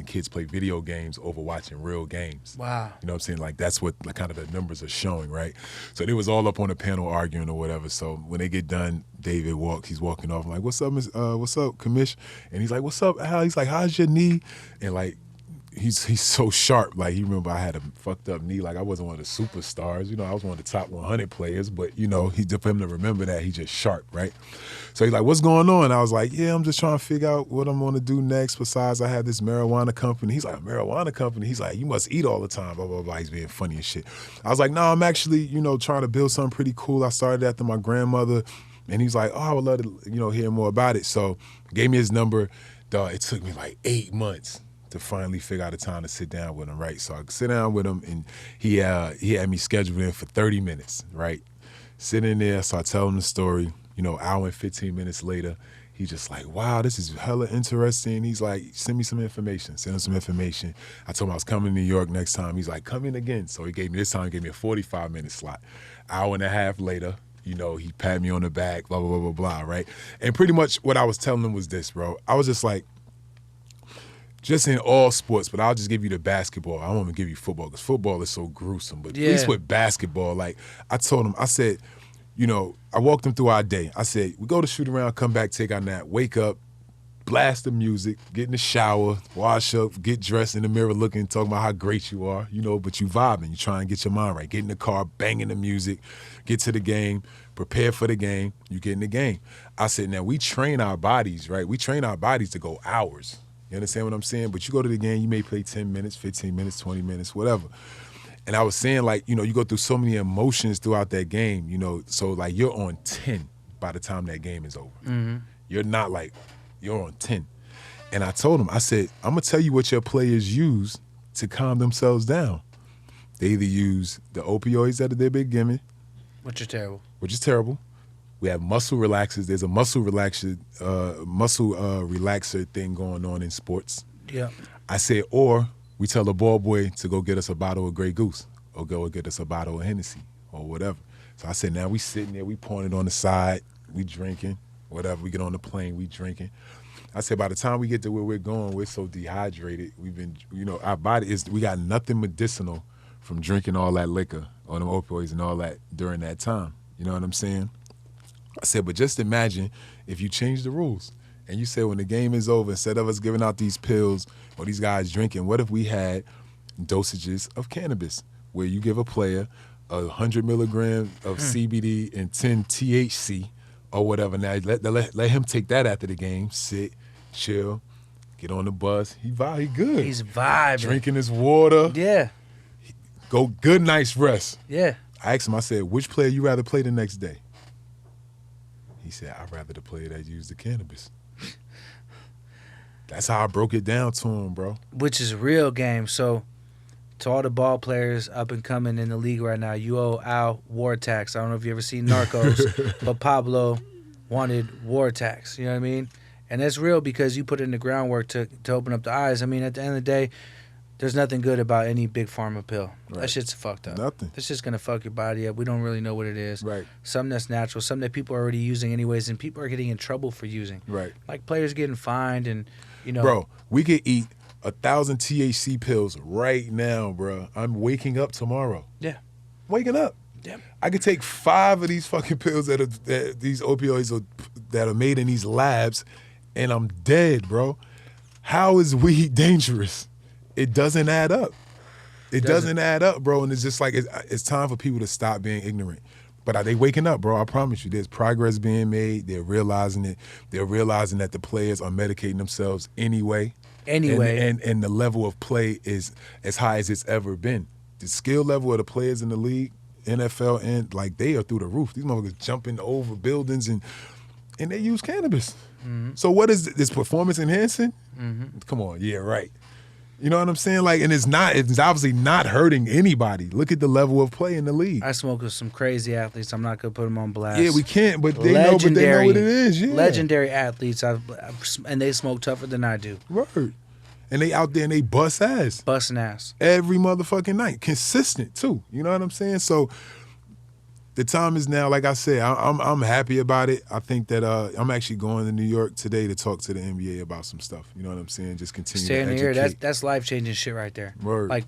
kids play video games over watching real games. Wow. You know what I'm saying? Like, that's what, like, kind of the numbers are showing, right? So they was all up on the panel arguing or whatever. So when they get done, David he's walking off. I'm like, what's up, Commish? And he's like, what's up, Al? He's like, how's your knee? And, like, he's so sharp. Like, he remember I had a fucked up knee. Like, I wasn't one of the superstars. I was one of the top 100 players. But, for him to remember that, he's just sharp, right? So he's like, what's going on? I was like, yeah, I'm just trying to figure out what I'm going to do next. Besides, I have this marijuana company. He's like, a marijuana company? He's like, you must eat all the time, blah, blah, blah. He's being funny and shit. I was like, no, I'm actually, trying to build something pretty cool. I started after my grandmother. And he's like, oh, I would love to, hear more about it. So gave me his number. Dog, it took me like 8 months to finally figure out a time to sit down with him, right? So I sit down with him, and he had me scheduled in for 30 minutes, right? Sitting there, so I tell him the story. Hour and 15 minutes later, he's just like, wow, this is hella interesting. He's like, send me some information. Send him some information. I told him I was coming to New York next time. He's like, come in again. So he gave me a 45-minute slot. Hour and a half later, he patted me on the back, blah, blah, blah, blah, blah, right? And pretty much what I was telling him was this, bro. I was just like, just in all sports, but I'll just give you the basketball. I won't even give you football because football is so gruesome. But at least with basketball, like, I told him, I said, I walked him through our day. I said, we go to shoot around, come back, take our nap, wake up, blast the music, get in the shower, wash up, get dressed in the mirror looking, talking about how great you are, but you vibing. You try and get your mind right. Get in the car, banging the music, get to the game, prepare for the game, you get in the game. I said, now we train our bodies, right? We train our bodies to go hours. You understand what I'm saying? But you go to the game, you may play 10 minutes, 15 minutes, 20 minutes, whatever. And I was saying, like, you know, you go through so many emotions throughout that game, you know, so like you're on 10 by the time that game is over. Mm-hmm. You're not like, you're on 10. And I told him, I said, I'm going to tell you what your players use to calm themselves down. They either use the opioids that they've been given, Which is terrible. We have muscle relaxers. There's a muscle relaxer thing going on in sports. Yeah. I said, or we tell the ball boy to go get us a bottle of Grey Goose or go get us a bottle of Hennessy or whatever. So I said, now we sitting there, we pouring it on the side, we drinking, whatever. We get on the plane, we drinking. I said, by the time we get to where we're going, we're so dehydrated. We've been, you know, our body is, we got nothing medicinal from drinking all that liquor or them opioids and all that during that time. You know what I'm saying? I said, but just imagine if you change the rules and you said when the game is over, instead of us giving out these pills or these guys drinking, what if we had dosages of cannabis where you give a player 100 milligrams of CBD and 10 THC or whatever. Now let him take that after the game, sit, chill, get on the bus. He good. He's vibing. Drinking his water. Yeah. Go good night's rest. Yeah. I asked him, I said, which player you rather play the next day? He said, I'd rather the player that used the cannabis. That's how I broke it down to him, bro. Which is real game. So, to all the ball players up and coming in the league right now, you owe Al war tax. I don't know if you ever seen Narcos, but Pablo wanted war tax. You know what I mean? And that's real because you put in the groundwork to open up the eyes. I mean, at the end of the day, there's nothing good about any big pharma pill. Right. That shit's fucked up. Nothing. That's just going to fuck your body up. We don't really know what it is. Right. Something that's natural, something that people are already using anyways, and people are getting in trouble for using. Right. Like players getting fined and, you know. Bro, we could eat 1,000 THC pills right now, bro. I'm waking up tomorrow. Yeah. Waking up. Yeah. I could take 5 of these fucking pills these opioids that are made in these labs, and I'm dead, bro. How is weed dangerous? It doesn't add up. It doesn't add up, bro. And it's just like it's time for people to stop being ignorant. But are they waking up, bro? I promise you, there's progress being made. They're realizing it. They're realizing that the players are medicating themselves anyway. And the level of play is as high as it's ever been. The skill level of the players in the league, NFL, and like they are through the roof. These motherfuckers jumping over buildings and they use cannabis. Mm-hmm. So what is this performance enhancing? Mm-hmm. Come on, yeah, right. You know what I'm saying? Like, and it's obviously not hurting anybody. Look at the level of play in the league. I smoke with some crazy athletes. I'm not gonna put them on blast. Yeah, we can't, but they know what it is. Yeah. Legendary athletes, and they smoke tougher than I do. Word. And they out there and they bust ass. Busting ass. Every motherfucking night. Consistent, too. You know what I'm saying? So the time is now. Like I said, I'm happy about it. I think that I'm actually going to New York today to talk to the NBA about some stuff. You know what I'm saying? Just continue to educate. Stay in here. That's life-changing shit right there. Word. Like,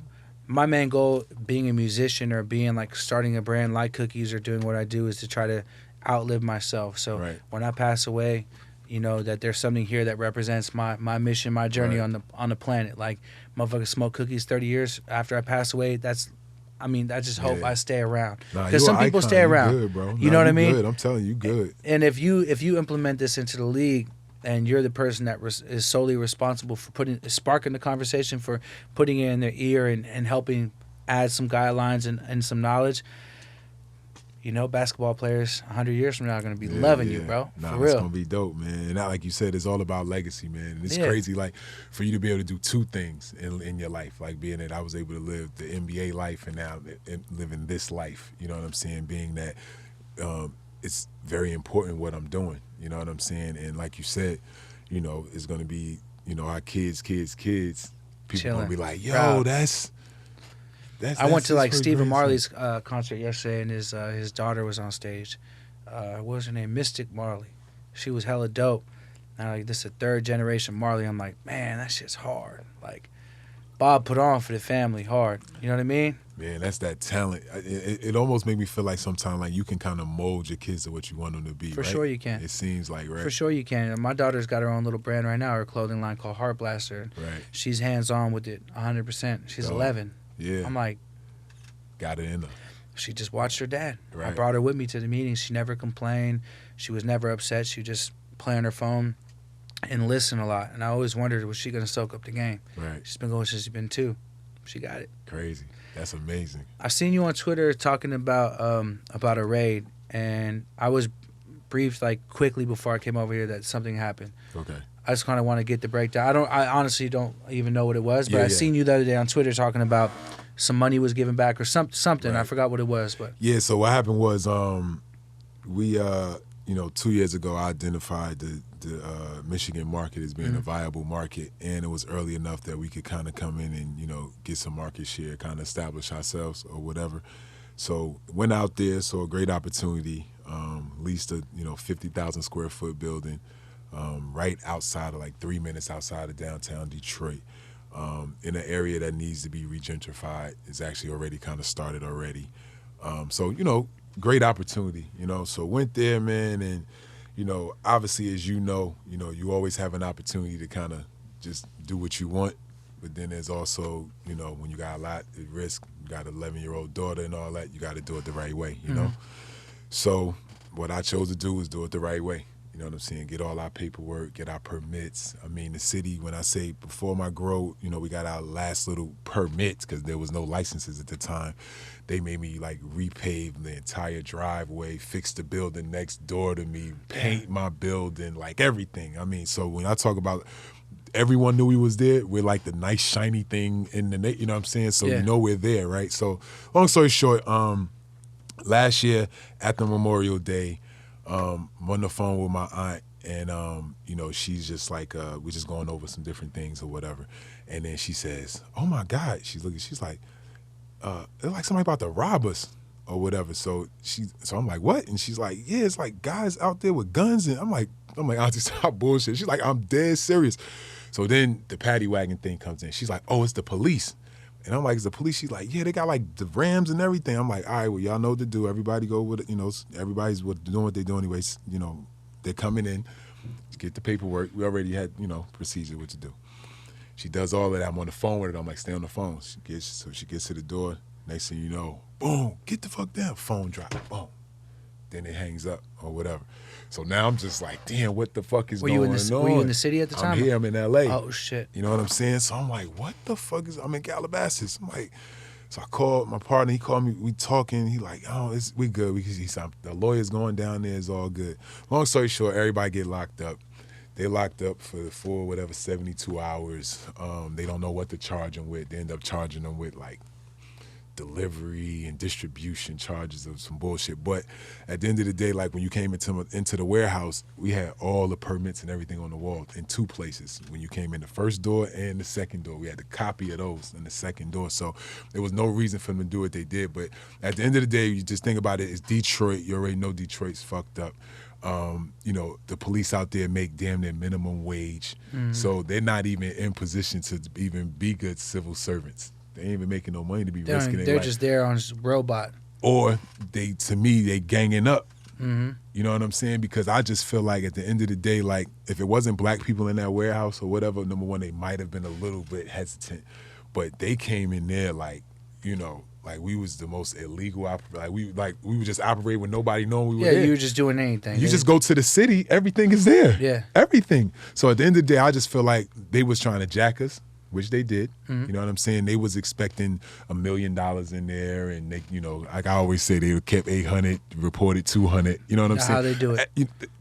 my main goal being a musician or being like starting a brand like Cookies or doing what I do is to try to outlive myself. So when I pass away, you know, that there's something here that represents my mission, my journey on the planet. Like, motherfuckers smoke cookies 30 years after I pass away. I just hope I stay around. Because some people stay around. You good, bro. You know what I mean? Good. I'm telling you, good. And if you implement this into the league and you're the person that is solely responsible for sparking the conversation, for putting it in their ear and helping add some guidelines and some knowledge, you know, basketball players 100 years from now are going to be loving you, bro. For real. It's going to be dope, man. And that, like you said, it's all about legacy, man. And it's crazy, like, for you to be able to do 2 things in your life, like being that I was able to live the NBA life and now living this life, you know what I'm saying? Being that it's very important what I'm doing, you know what I'm saying? And like you said, you know, it's going to be, you know, our kids. People going to be like, yo, proud. I went to like Stephen Marley's concert yesterday, and his daughter was on stage. What was her name? Mystic Marley. She was hella dope. And like, this is a 3rd generation Marley. I'm like, man, that shit's hard. Like, Bob put on for the family hard. You know what I mean? Man, that's that talent. It almost made me feel like sometimes like you can kind of mold your kids to what you want them to be. For sure you can. It seems like, right? For sure you can. And my daughter's got her own little brand right now, her clothing line called Heart Blaster. Right. She's hands-on with it 100%. She's 11. Yeah. I'm like, got it in her. She just watched her dad. Right. I brought her with me to the meetings. She never complained. She was never upset. She would just play on her phone and listen a lot. And I always wondered, was she going to soak up the game? Right. She's been going since she's been 2. She got it. Crazy. That's amazing. I seen you on Twitter talking about a raid, and I was briefed like quickly before I came over here that something happened. Okay. I just kind of want to get the breakdown. I honestly don't even know what it was, but I seen you the other day on Twitter talking about some money was given back or something. Right. I forgot what it was, but yeah. So what happened was we 2 years ago I identified the Michigan market as being a viable market, and it was early enough that we could kind of come in and get some market share, kind of establish ourselves or whatever. So went out there, saw a great opportunity, leased a 50,000 square foot building. Right outside of 3 minutes outside of downtown Detroit, in an area that needs to be regentrified. It's actually already kind of started already. So, great opportunity, So went there, man, and, obviously, as you always have an opportunity to kind of just do what you want. But then there's also, when you got a lot at risk, you got an 11-year-old daughter and all that, you got to do it the right way, you know? So what I chose to do was do it the right way. You know what I'm saying? Get all our paperwork, get our permits. I mean, the city, when I say before my grow, we got our last little permits because there was no licenses at the time. They made me repave the entire driveway, fix the building next door to me, paint my building, everything. I mean, so when I talk about everyone knew we was there, we're the nice shiny thing in the, you know what I'm saying? So we're there, right? So long story short, last year at the Memorial Day, I'm on the phone with my aunt, and she's just we're just going over some different things or whatever, and then she says, "Oh my God!" She's like, "It's like somebody about to rob us or whatever." So I'm like, "What?" And she's like, "Yeah, it's guys out there with guns," and I'm like, "Auntie, stop bullshit." She's like, "I'm dead serious." So then the paddy wagon thing comes in. She's like, "Oh, it's the police." And I'm like, "Is the police?" She's like, "Yeah, they got the Rams and everything." I'm like, "All right, well, y'all know what to do. Everybody go with it. Everybody's doing what they do anyways. They're coming in, get the paperwork. We already had, procedure what to do." She does all of that. I'm on the phone with her. I'm like, "Stay on the phone." She gets to the door. Next thing you know, boom, get the fuck down. Phone drop, boom. Then it hangs up or whatever. So now I'm just like, damn, what the fuck is going on? Were you in the city at the time? I'm here. I'm in L.A. Oh, shit. You know what I'm saying? So I'm like, what the fuck I'm in Calabasas. I'm like, so I called my partner. He called me. We talking. He like, "Oh, we good." The lawyer's going down there. It's all good. Long story short, everybody get locked up. They locked up for 72 hours. They don't know what to charge them with. They end up charging them with delivery and distribution charges of some bullshit. But at the end of the day, when you came into the warehouse, we had all the permits and everything on the wall in two places. When you came in the first door and the second door, we had a copy of those in the second door. So there was no reason for them to do what they did. But at the end of the day, you just think about it, it's Detroit. You already know Detroit's fucked up. The police out there make damn near minimum wage. So they're not even in position to even be good civil servants. They ain't even making no money to be risking it. They're just there on robot. Or they ganging up. You know what I'm saying? Because I just feel like at the end of the day, if it wasn't black people in that warehouse or whatever, number one, they might have been a little bit hesitant. But they came in there we was the most illegal we were just operating with nobody knowing we were there. Yeah, you were just doing anything. You just go to the city, everything is there. Yeah. Everything. So at the end of the day, I just feel like they was trying to jack us, which they did. You know what I'm saying? They was expecting $1 million in there, and they, like I always say, they kept 800, reported 200. You know what I'm saying? How they do it.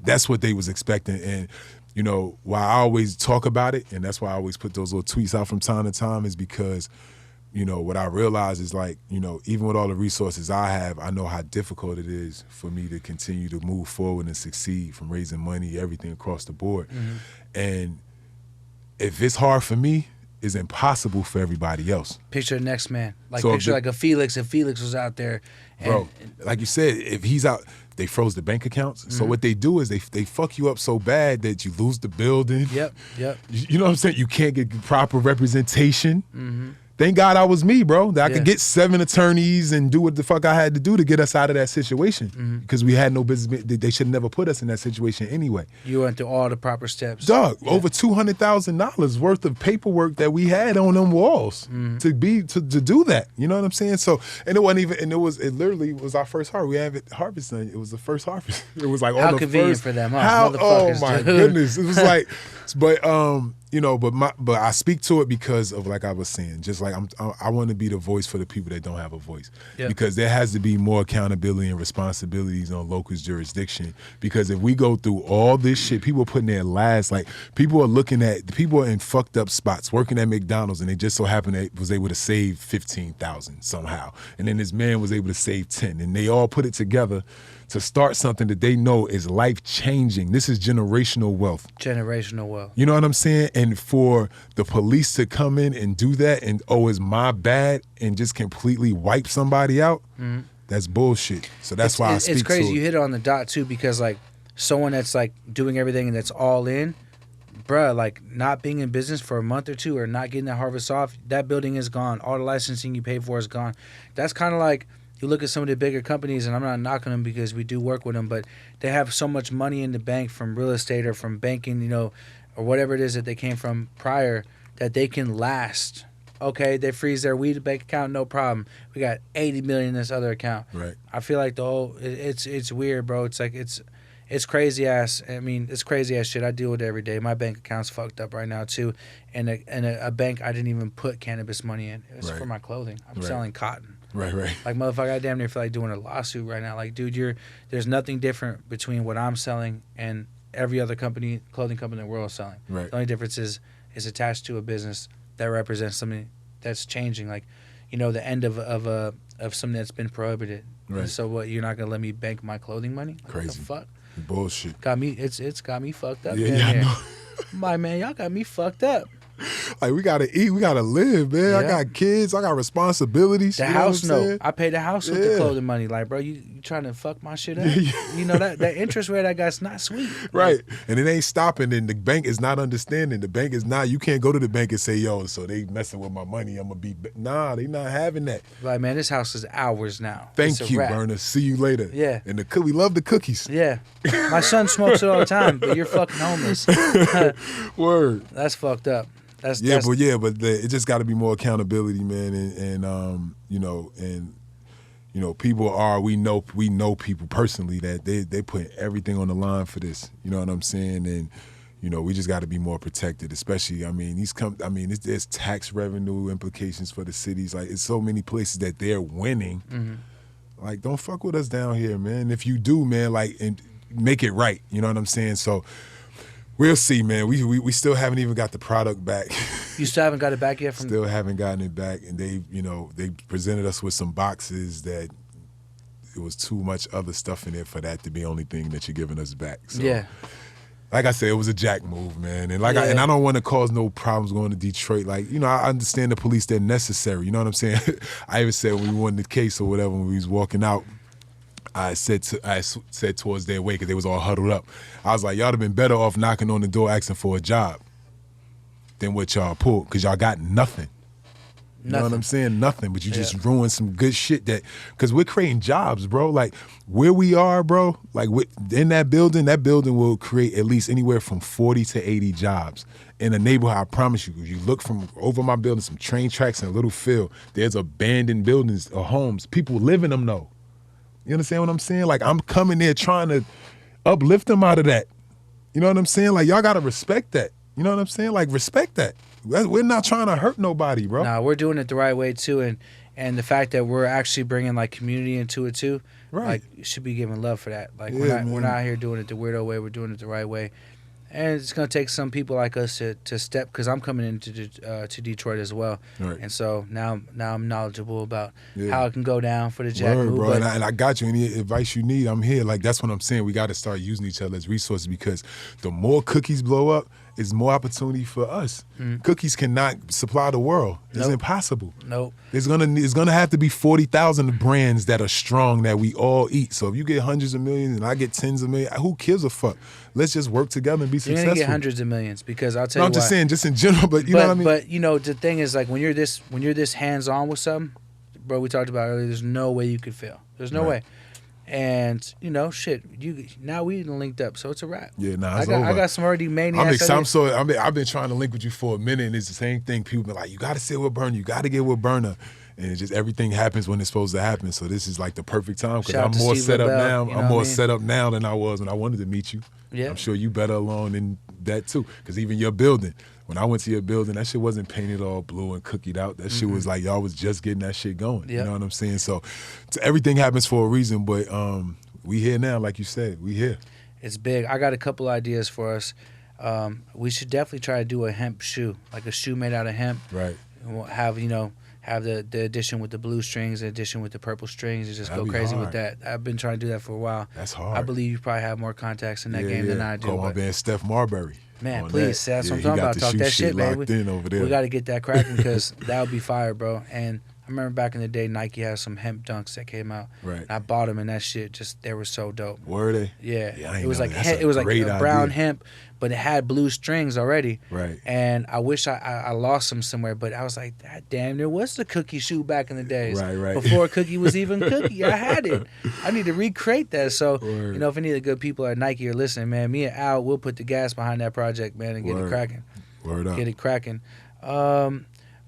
That's what they was expecting. And why I always talk about it, and that's why I always put those little tweets out from time to time, is because what I realize is even with all the resources I have, I know how difficult it is for me to continue to move forward and succeed, from raising money, everything across the board. And if it's hard for me, it's impossible for everybody else. Picture the next man. Picture a Felix. If Felix was out there. Bro, like you said, if he's out, they froze the bank accounts. So what they do is they fuck you up so bad that you lose the building. Yep. You know what I'm saying? You can't get proper representation. Thank God I was me, bro. That I could get 7 attorneys and do what the fuck I had to do to get us out of that situation. Because we had no business. They should never put us in that situation anyway. You went through all the proper steps. Dog, over $200,000 worth of paperwork that we had on them walls to do that. You know what I'm saying? So, and it wasn't even, and it literally was our first harvest. We haven't harvested. It was the first harvest. It was how convenient for them, huh? Oh my goodness. It was but you know, but I speak to it because of, like I was saying, just like I want to be the voice for the people that don't have a voice, because there has to be more accountability and responsibilities on local jurisdiction. Because if we go through all this shit, people are putting their lives, like people are in fucked up spots working at McDonald's, and they just so happen they was able to save 15,000 somehow, and then this man was able to save 10, and they all put it together to start something that they know is life-changing. This is generational wealth. Generational wealth. You know what I'm saying? And for the police to come in and do that and, oh, it's my bad, and just completely wipe somebody out, that's bullshit. So that's why I speak to it. It's crazy. You hit it on the dot, too, because, like, someone that's, like, doing everything and that's all in, bruh, like, not being in business for a month or two or not getting that harvest off, that building is gone. All the licensing you paid for is gone. That's kind of like... You look at some of the bigger companies, and I'm not knocking them because we do work with them, but they have so much money in the bank from real estate or from banking, you know, or whatever it is that they came from prior, that they can last. Okay, they freeze their weed bank account, no problem. We got 80 million in this other account. Right. I feel like the whole it's weird, bro. It's like it's crazy ass. I mean, it's crazy ass shit. I deal with it every day. My bank account's fucked up right now too, and a bank I didn't even put cannabis money in. It's for my clothing. I'm selling cotton. Right. Like, motherfucker, I damn near feel like doing a lawsuit right now. Like, dude, there's nothing different between what I'm selling and every other clothing company in the world is selling. Right. The only difference is attached to a business that represents something that's changing. Like, you know, the end of something that's been prohibited. Right. And so what? You're not gonna let me bank my clothing money? Like, Crazy. what the fuck? Bullshit. It's got me fucked up. Yeah, I know. I'm like, man, y'all got me fucked up. Like, we gotta eat, we gotta live, man. Yeah. I got kids, I got responsibilities. The house note, I pay the house with the clothing money. Like, bro, you trying to fuck my shit up? You know that interest rate I got's not sweet. Right, and it ain't stopping. And the bank is not understanding. The bank is not. You can't go to the bank and say, "Yo, so they messing with my money. I'm gonna be." Nah, they not having that. Like, man, this house is ours now. Thank you, Berner. See you later. Yeah, and we love the cookies. Yeah, my son smokes it all the time, but you're fucking homeless. Word. That's fuced up. But it just got to be more accountability, man, and people are. We know people personally that they put everything on the line for this. You know what I'm saying? And we just got to be more protected, especially. I mean, there's tax revenue implications for the cities. Like, it's so many places that they're winning. Mm-hmm. Like, don't fuck with us down here, man. If you do, man, like, and make it right. You know what I'm saying? So. We'll see, man. We still haven't even got the product back. You still haven't got it back yet? Still haven't gotten it back, and they presented us with some boxes that it was too much other stuff in there for that to be the only thing that you're giving us back. So, yeah. Like I said, it was a jack move, man, and I don't want to cause no problems going to Detroit. Like, I understand the police; they're necessary. You know what I'm saying? I even said when we won the case or whatever, when we was walking out. I said towards their way, because they was all huddled up. I was like, y'all have been better off knocking on the door asking for a job than what y'all pulled, because y'all got nothing. You know what I'm saying? Nothing, but you just ruined some good shit because we're creating jobs, bro. Like, where we are, bro, like in that building will create at least anywhere from 40 to 80 jobs. In a neighborhood, I promise you, if you look from over my building, some train tracks and a little field, there's abandoned buildings or homes. People live in them, though. You understand what I'm saying? Like, I'm coming there trying to uplift them out of that. You know what I'm saying? Like, y'all got to respect that. You know what I'm saying? Like, respect that. We're not trying to hurt nobody, bro. Nah, we're doing it the right way, too. And the fact that we're actually bringing, like, community into it, too. Right. Like, you should be giving love for that. Like, we're not out here doing it the weirdo way. We're doing it the right way. And it's going to take some people like us to step, because I'm coming into to Detroit as well. Right. And so now I'm knowledgeable about how it can go down for the Jack move. Bro. And I got you. Any advice you need, I'm here. Like, that's what I'm saying. We got to start using each other as resources, because the more cookies blow up, it's more opportunity for us. Cookies cannot supply the world. It's impossible. Nope. It's gonna have to be 40,000 brands that are strong that we all eat. So if you get hundreds of millions and I get tens of millions, who gives a fuck? Let's just work together and be successful. You're gonna get hundreds of millions, because I'll tell you. I'm just saying, just in general, but you know what I mean. But the thing is, like, when you're this hands on with something, bro, we talked about earlier. There's no way you could fail. There's no way. And shit, now we linked up, so it's a wrap. Yeah, I got some already maniacs. I've been trying to link with you for a minute, and it's the same thing. People been like, you got to sit with Berner, you got to get with Berner, and it just everything happens when it's supposed to happen. So this is like the perfect time, because I'm more set up now. I'm more set up now than I was when I wanted to meet you. Yeah, I'm sure you better along than that too. Because even your building, when I went to your building, that shit wasn't painted all blue and cookied out. That shit was like y'all was just getting that shit going. You know what I'm saying? So everything happens for a reason, but we here now, like you said. We here. It's big. I got a couple ideas for us. We should definitely try to do a hemp shoe, like a shoe made out of hemp. Right. And we'll have, have the edition with the blue strings, the edition with the purple strings, and just go crazy with that. I've been trying to do that for a while. That's hard. I believe you probably have more contacts in that game than I do. Call my man Steph Marbury. Man, please, that's what I'm talking about. Talk that shit, man. We got to get that cracking because that would be fire, bro. And I remember back in the day, Nike had some hemp dunks that came out. Right. And I bought them, and that shit they were so dope. Were they? Yeah. It was like a brown hemp, but it had blue strings already. Right. And I wish I lost them somewhere, but I was like, damn, there was the cookie shoe back in the days. Right. Before cookie was even cookie. I had it. I need to recreate that. So, if any of the good people at Nike are listening, man, me and Al, we'll put the gas behind that project, man, and get it cracking. Word up. Get it cracking.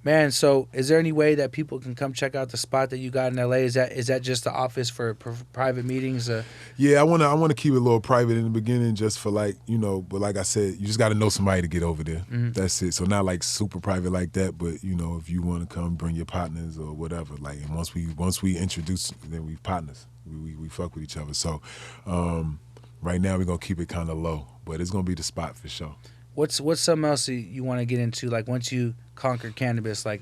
Man, so is there any way that people can come check out the spot that you got in LA? Is that just the office for private meetings? Yeah, I wanna keep it a little private in the beginning, just for but like I said, you just got to know somebody to get over there. Mm-hmm. That's it. So not like super private like that, but if you want to come, bring your partners or whatever. Like, and once we introduce, then we partners. We fuck with each other. So right now we're gonna keep it kind of low, but it's gonna be the spot for sure. What's something else you want to get into? Like once you conquer cannabis, like,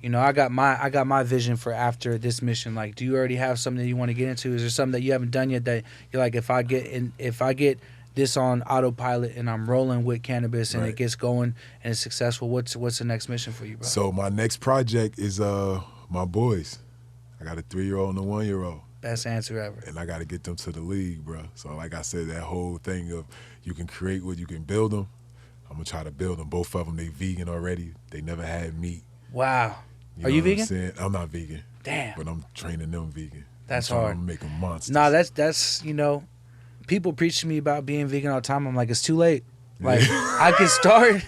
I got my vision for after this mission. Like, do you already have something that you want to get into? Is there something that you haven't done yet that you're like, if I get this on autopilot and I'm rolling with cannabis and it gets going and it's successful, what's the next mission for you, bro? So my next project is my boys. I got a 3-year-old and a 1-year-old. Best answer ever. And I got to get them to the league, bro. So like I said, that whole thing of you can create what you can build them. I'm going to try to build them. Both of them, they vegan already. They never had meat. Wow. Are you vegan? I'm not vegan. Damn. But I'm training them vegan. That's hard. I'm making monsters. Nah, that's people preach to me about being vegan all the time. I'm like, it's too late. Like, I can start,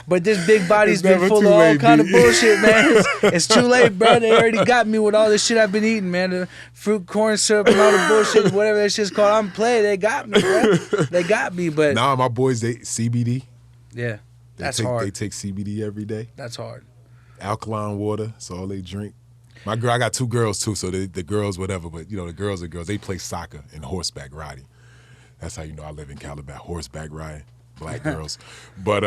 but this big body's been full of all kind of bullshit, man. It's too late, bro. They already got me with all this shit I've been eating, man. The fruit, corn syrup, and all the bullshit, whatever that shit's called. I'm playing. They got me, bro. They got me, but... Nah, my boys, they CBD. Yeah, hard. They take CBD every day. That's hard. Alkaline water, that's all they drink. I got 2 girls, too, so the girls, whatever, but, the girls are girls. They play soccer and horseback riding. That's how I live in Calabar, horseback riding, black girls. But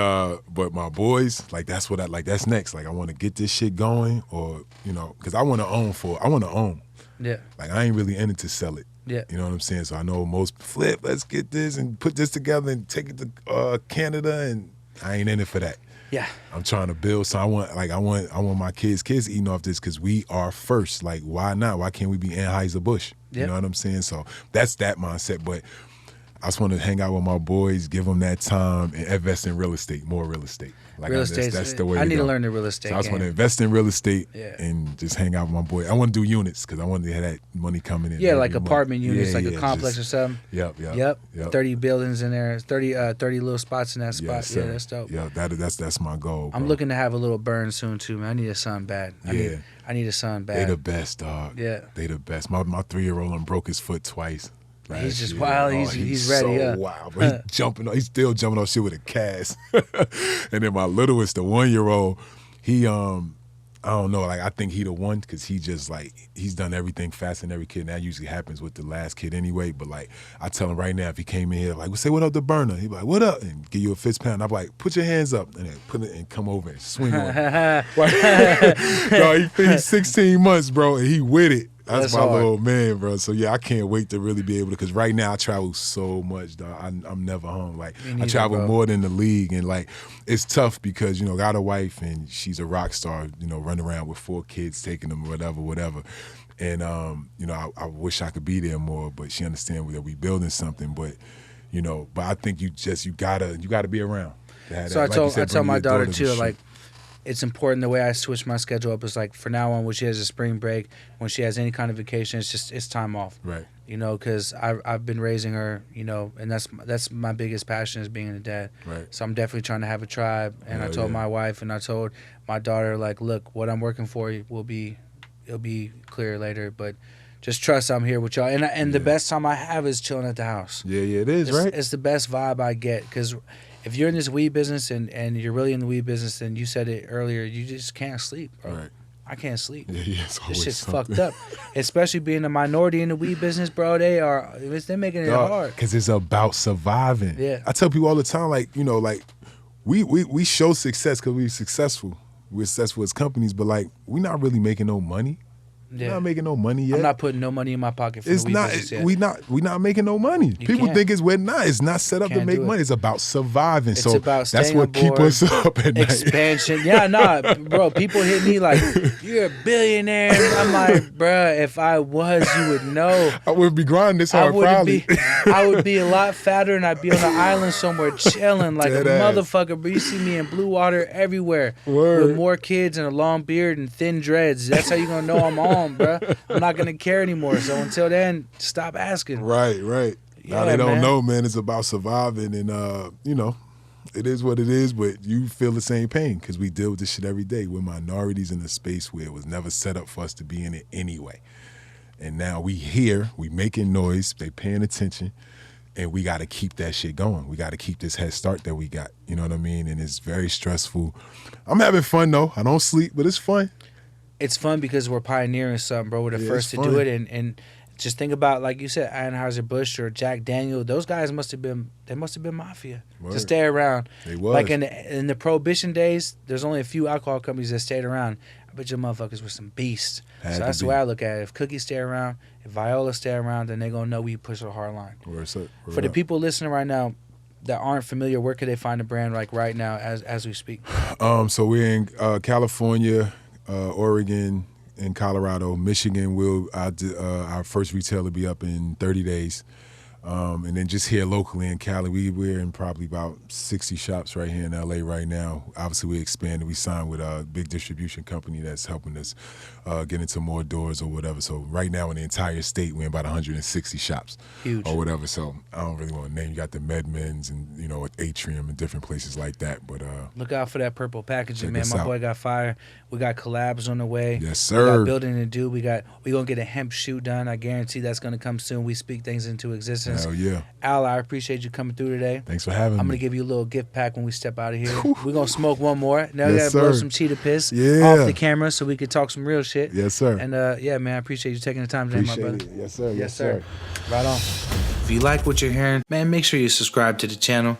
my boys, like that's that's next. Like I want to get this shit going, or because I want to own. Yeah. Like I ain't really in it to sell it. Yeah. You know what I'm saying? So I know most flip. Let's get this and put this together and take it to Canada, and I ain't in it for that. Yeah. I'm trying to build. So I want my kids eating off this because we are first. Like why not? Why can't we be Anheuser-Busch? Yep. You know what I'm saying? So that's that mindset, but. I just want to hang out with my boys, give them that time, and invest in real estate, more real estate. Like real estate, that's the way I need to to learn the real estate. So I just want to invest in real estate and just hang out with my boys. I want to do units because I want to have that money coming in. Yeah, like apartment units, like a complex or something. Yep. 30 buildings in there, 30 little spots in that spot. Yeah, that's dope. Yeah, that's my goal. Bro. I'm looking to have a little burn soon too, man. I need a son bad. I need a son bad. They the best, dog. Yeah. They the best. My 3-year-old broke his foot twice. He's just wild. He's ready. So wild. But he's still jumping off shit with a cast. And then my littlest, the 1-year-old, he I don't know. Like I think he the one because he just he's done everything faster than every kid. And that usually happens with the last kid anyway. But I tell him right now, if he came in here we say what up to Berner, he'd be like, what up? And give you a fist pound. I'm like, put your hands up and then put it and come over and swing on it. No, he's 16 months, bro, and he with it. That's my hard. Little man, bro. So yeah, I can't wait to really be able to. Because right now I travel so much, dog. I'm never home. I travel more than the league, and it's tough because got a wife and she's a rock star. Running around with 4 kids, taking them whatever. And I wish I could be there more, but she understands that we building something. But but I think you gotta be around. So I tell my daughter too, it's important the way I switch my schedule up is for now on when she has a spring break, when she has any kind of vacation, it's time off. Right. Because I've been raising her, and that's my biggest passion is being a dad. Right. So I'm definitely trying to have a tribe. And I told my wife and I told my daughter, look, what I'm working for it'll be clear later, but just trust I'm here with y'all. And the best time I have is chilling at the house. Yeah, it is, right? It's the best vibe I get because if you're in this weed business and you're really in the weed business, then you said it earlier, you just can't sleep, bro. Right. I can't sleep. Yeah, it's always This shit's something. fucked up. Especially being a minority in the weed business, bro. They're making it hard. Because it's about surviving. Yeah. I tell people all the time, like, you know, like, we show success because we're successful. We're successful as companies, but, like, we're not really making no money. Yeah. We're not making no money yet. I'm not putting no money in my pocket for It's the weed not. business yet. We not making no money. People can't. think we're not. It's not set up to Can't make do it. money. It's about surviving. It's so about that's staying what on keep board, us up at night. expansion. Yeah, nah, bro. People hit me like, "You're a billionaire." I'm like, bro, if I was, you would know. I wouldn't be grinding this I hard. Probably. I would be a lot fatter, and I'd be on an island somewhere chilling like Dead a ass. motherfucker. But you see me in blue water everywhere Word. with more kids and a long beard and thin dreads. That's how you gonna know I'm on, bro. I'm not gonna care anymore. So until then, stop asking. Right. Now Yeah, they don't man. know, man. It's about surviving, and you know, it is what it is. But you feel the same pain because we deal with this shit every day. We're minorities in a space where it was never set up for us to be in it anyway. And now we here, we making noise, they paying attention, and we got to keep that shit going. We got to keep this head start that we got. You know what I mean? And it's very stressful. I'm having fun though. I don't sleep, but it's fun. It's fun because we're pioneering something, bro. We're the Yeah, first it's to do fun. it, and just think about, like you said, Anheuser-Busch or Jack Daniel. Those guys must have been mafia to Word. stay around. They was. Like in the Prohibition days, there's only a few alcohol companies that stayed around. I bet your motherfuckers were some beasts. Had So to that's the be. way I look at it. If Cookie stay around, if Viola stay around, then they gonna know we push a hard line. Where's up? For the people listening right now that aren't familiar, where could they find the brand like right now as we speak? So we're in California, Oregon, and Colorado. Michigan our first retail will be up in 30 days. And then just here locally in Cali, we're in probably about 60 shops right here in LA right now. Obviously, we expanded. We signed with a big distribution company that's helping us get into more doors or whatever. So right now in the entire state, we're in about 160 shops. Huge. Or whatever. So I don't really want to name. You got the Medmans and, you know, Atrium and different places like that. But Look out for that purple packaging, Check man. us My out. boy got fire. We got collabs on the way. Yes, We sir. got building to do. We gonna get a hemp shoe done. I guarantee that's gonna come soon. We speak things into existence. Hell yeah. Al, I appreciate you coming through today. Thanks for having I'm me. gonna give you a little gift pack when we step out of here. We're gonna smoke one more. Now we Yes, gotta blow sir. some cheetah piss Yeah. off the camera so we could talk some real shit. Yes, sir. And yeah, man, I appreciate you taking the time today, my Appreciate brother. it. Yes, sir. Yes, sir. Right on. If you like what you're hearing, man, make sure you subscribe to the channel.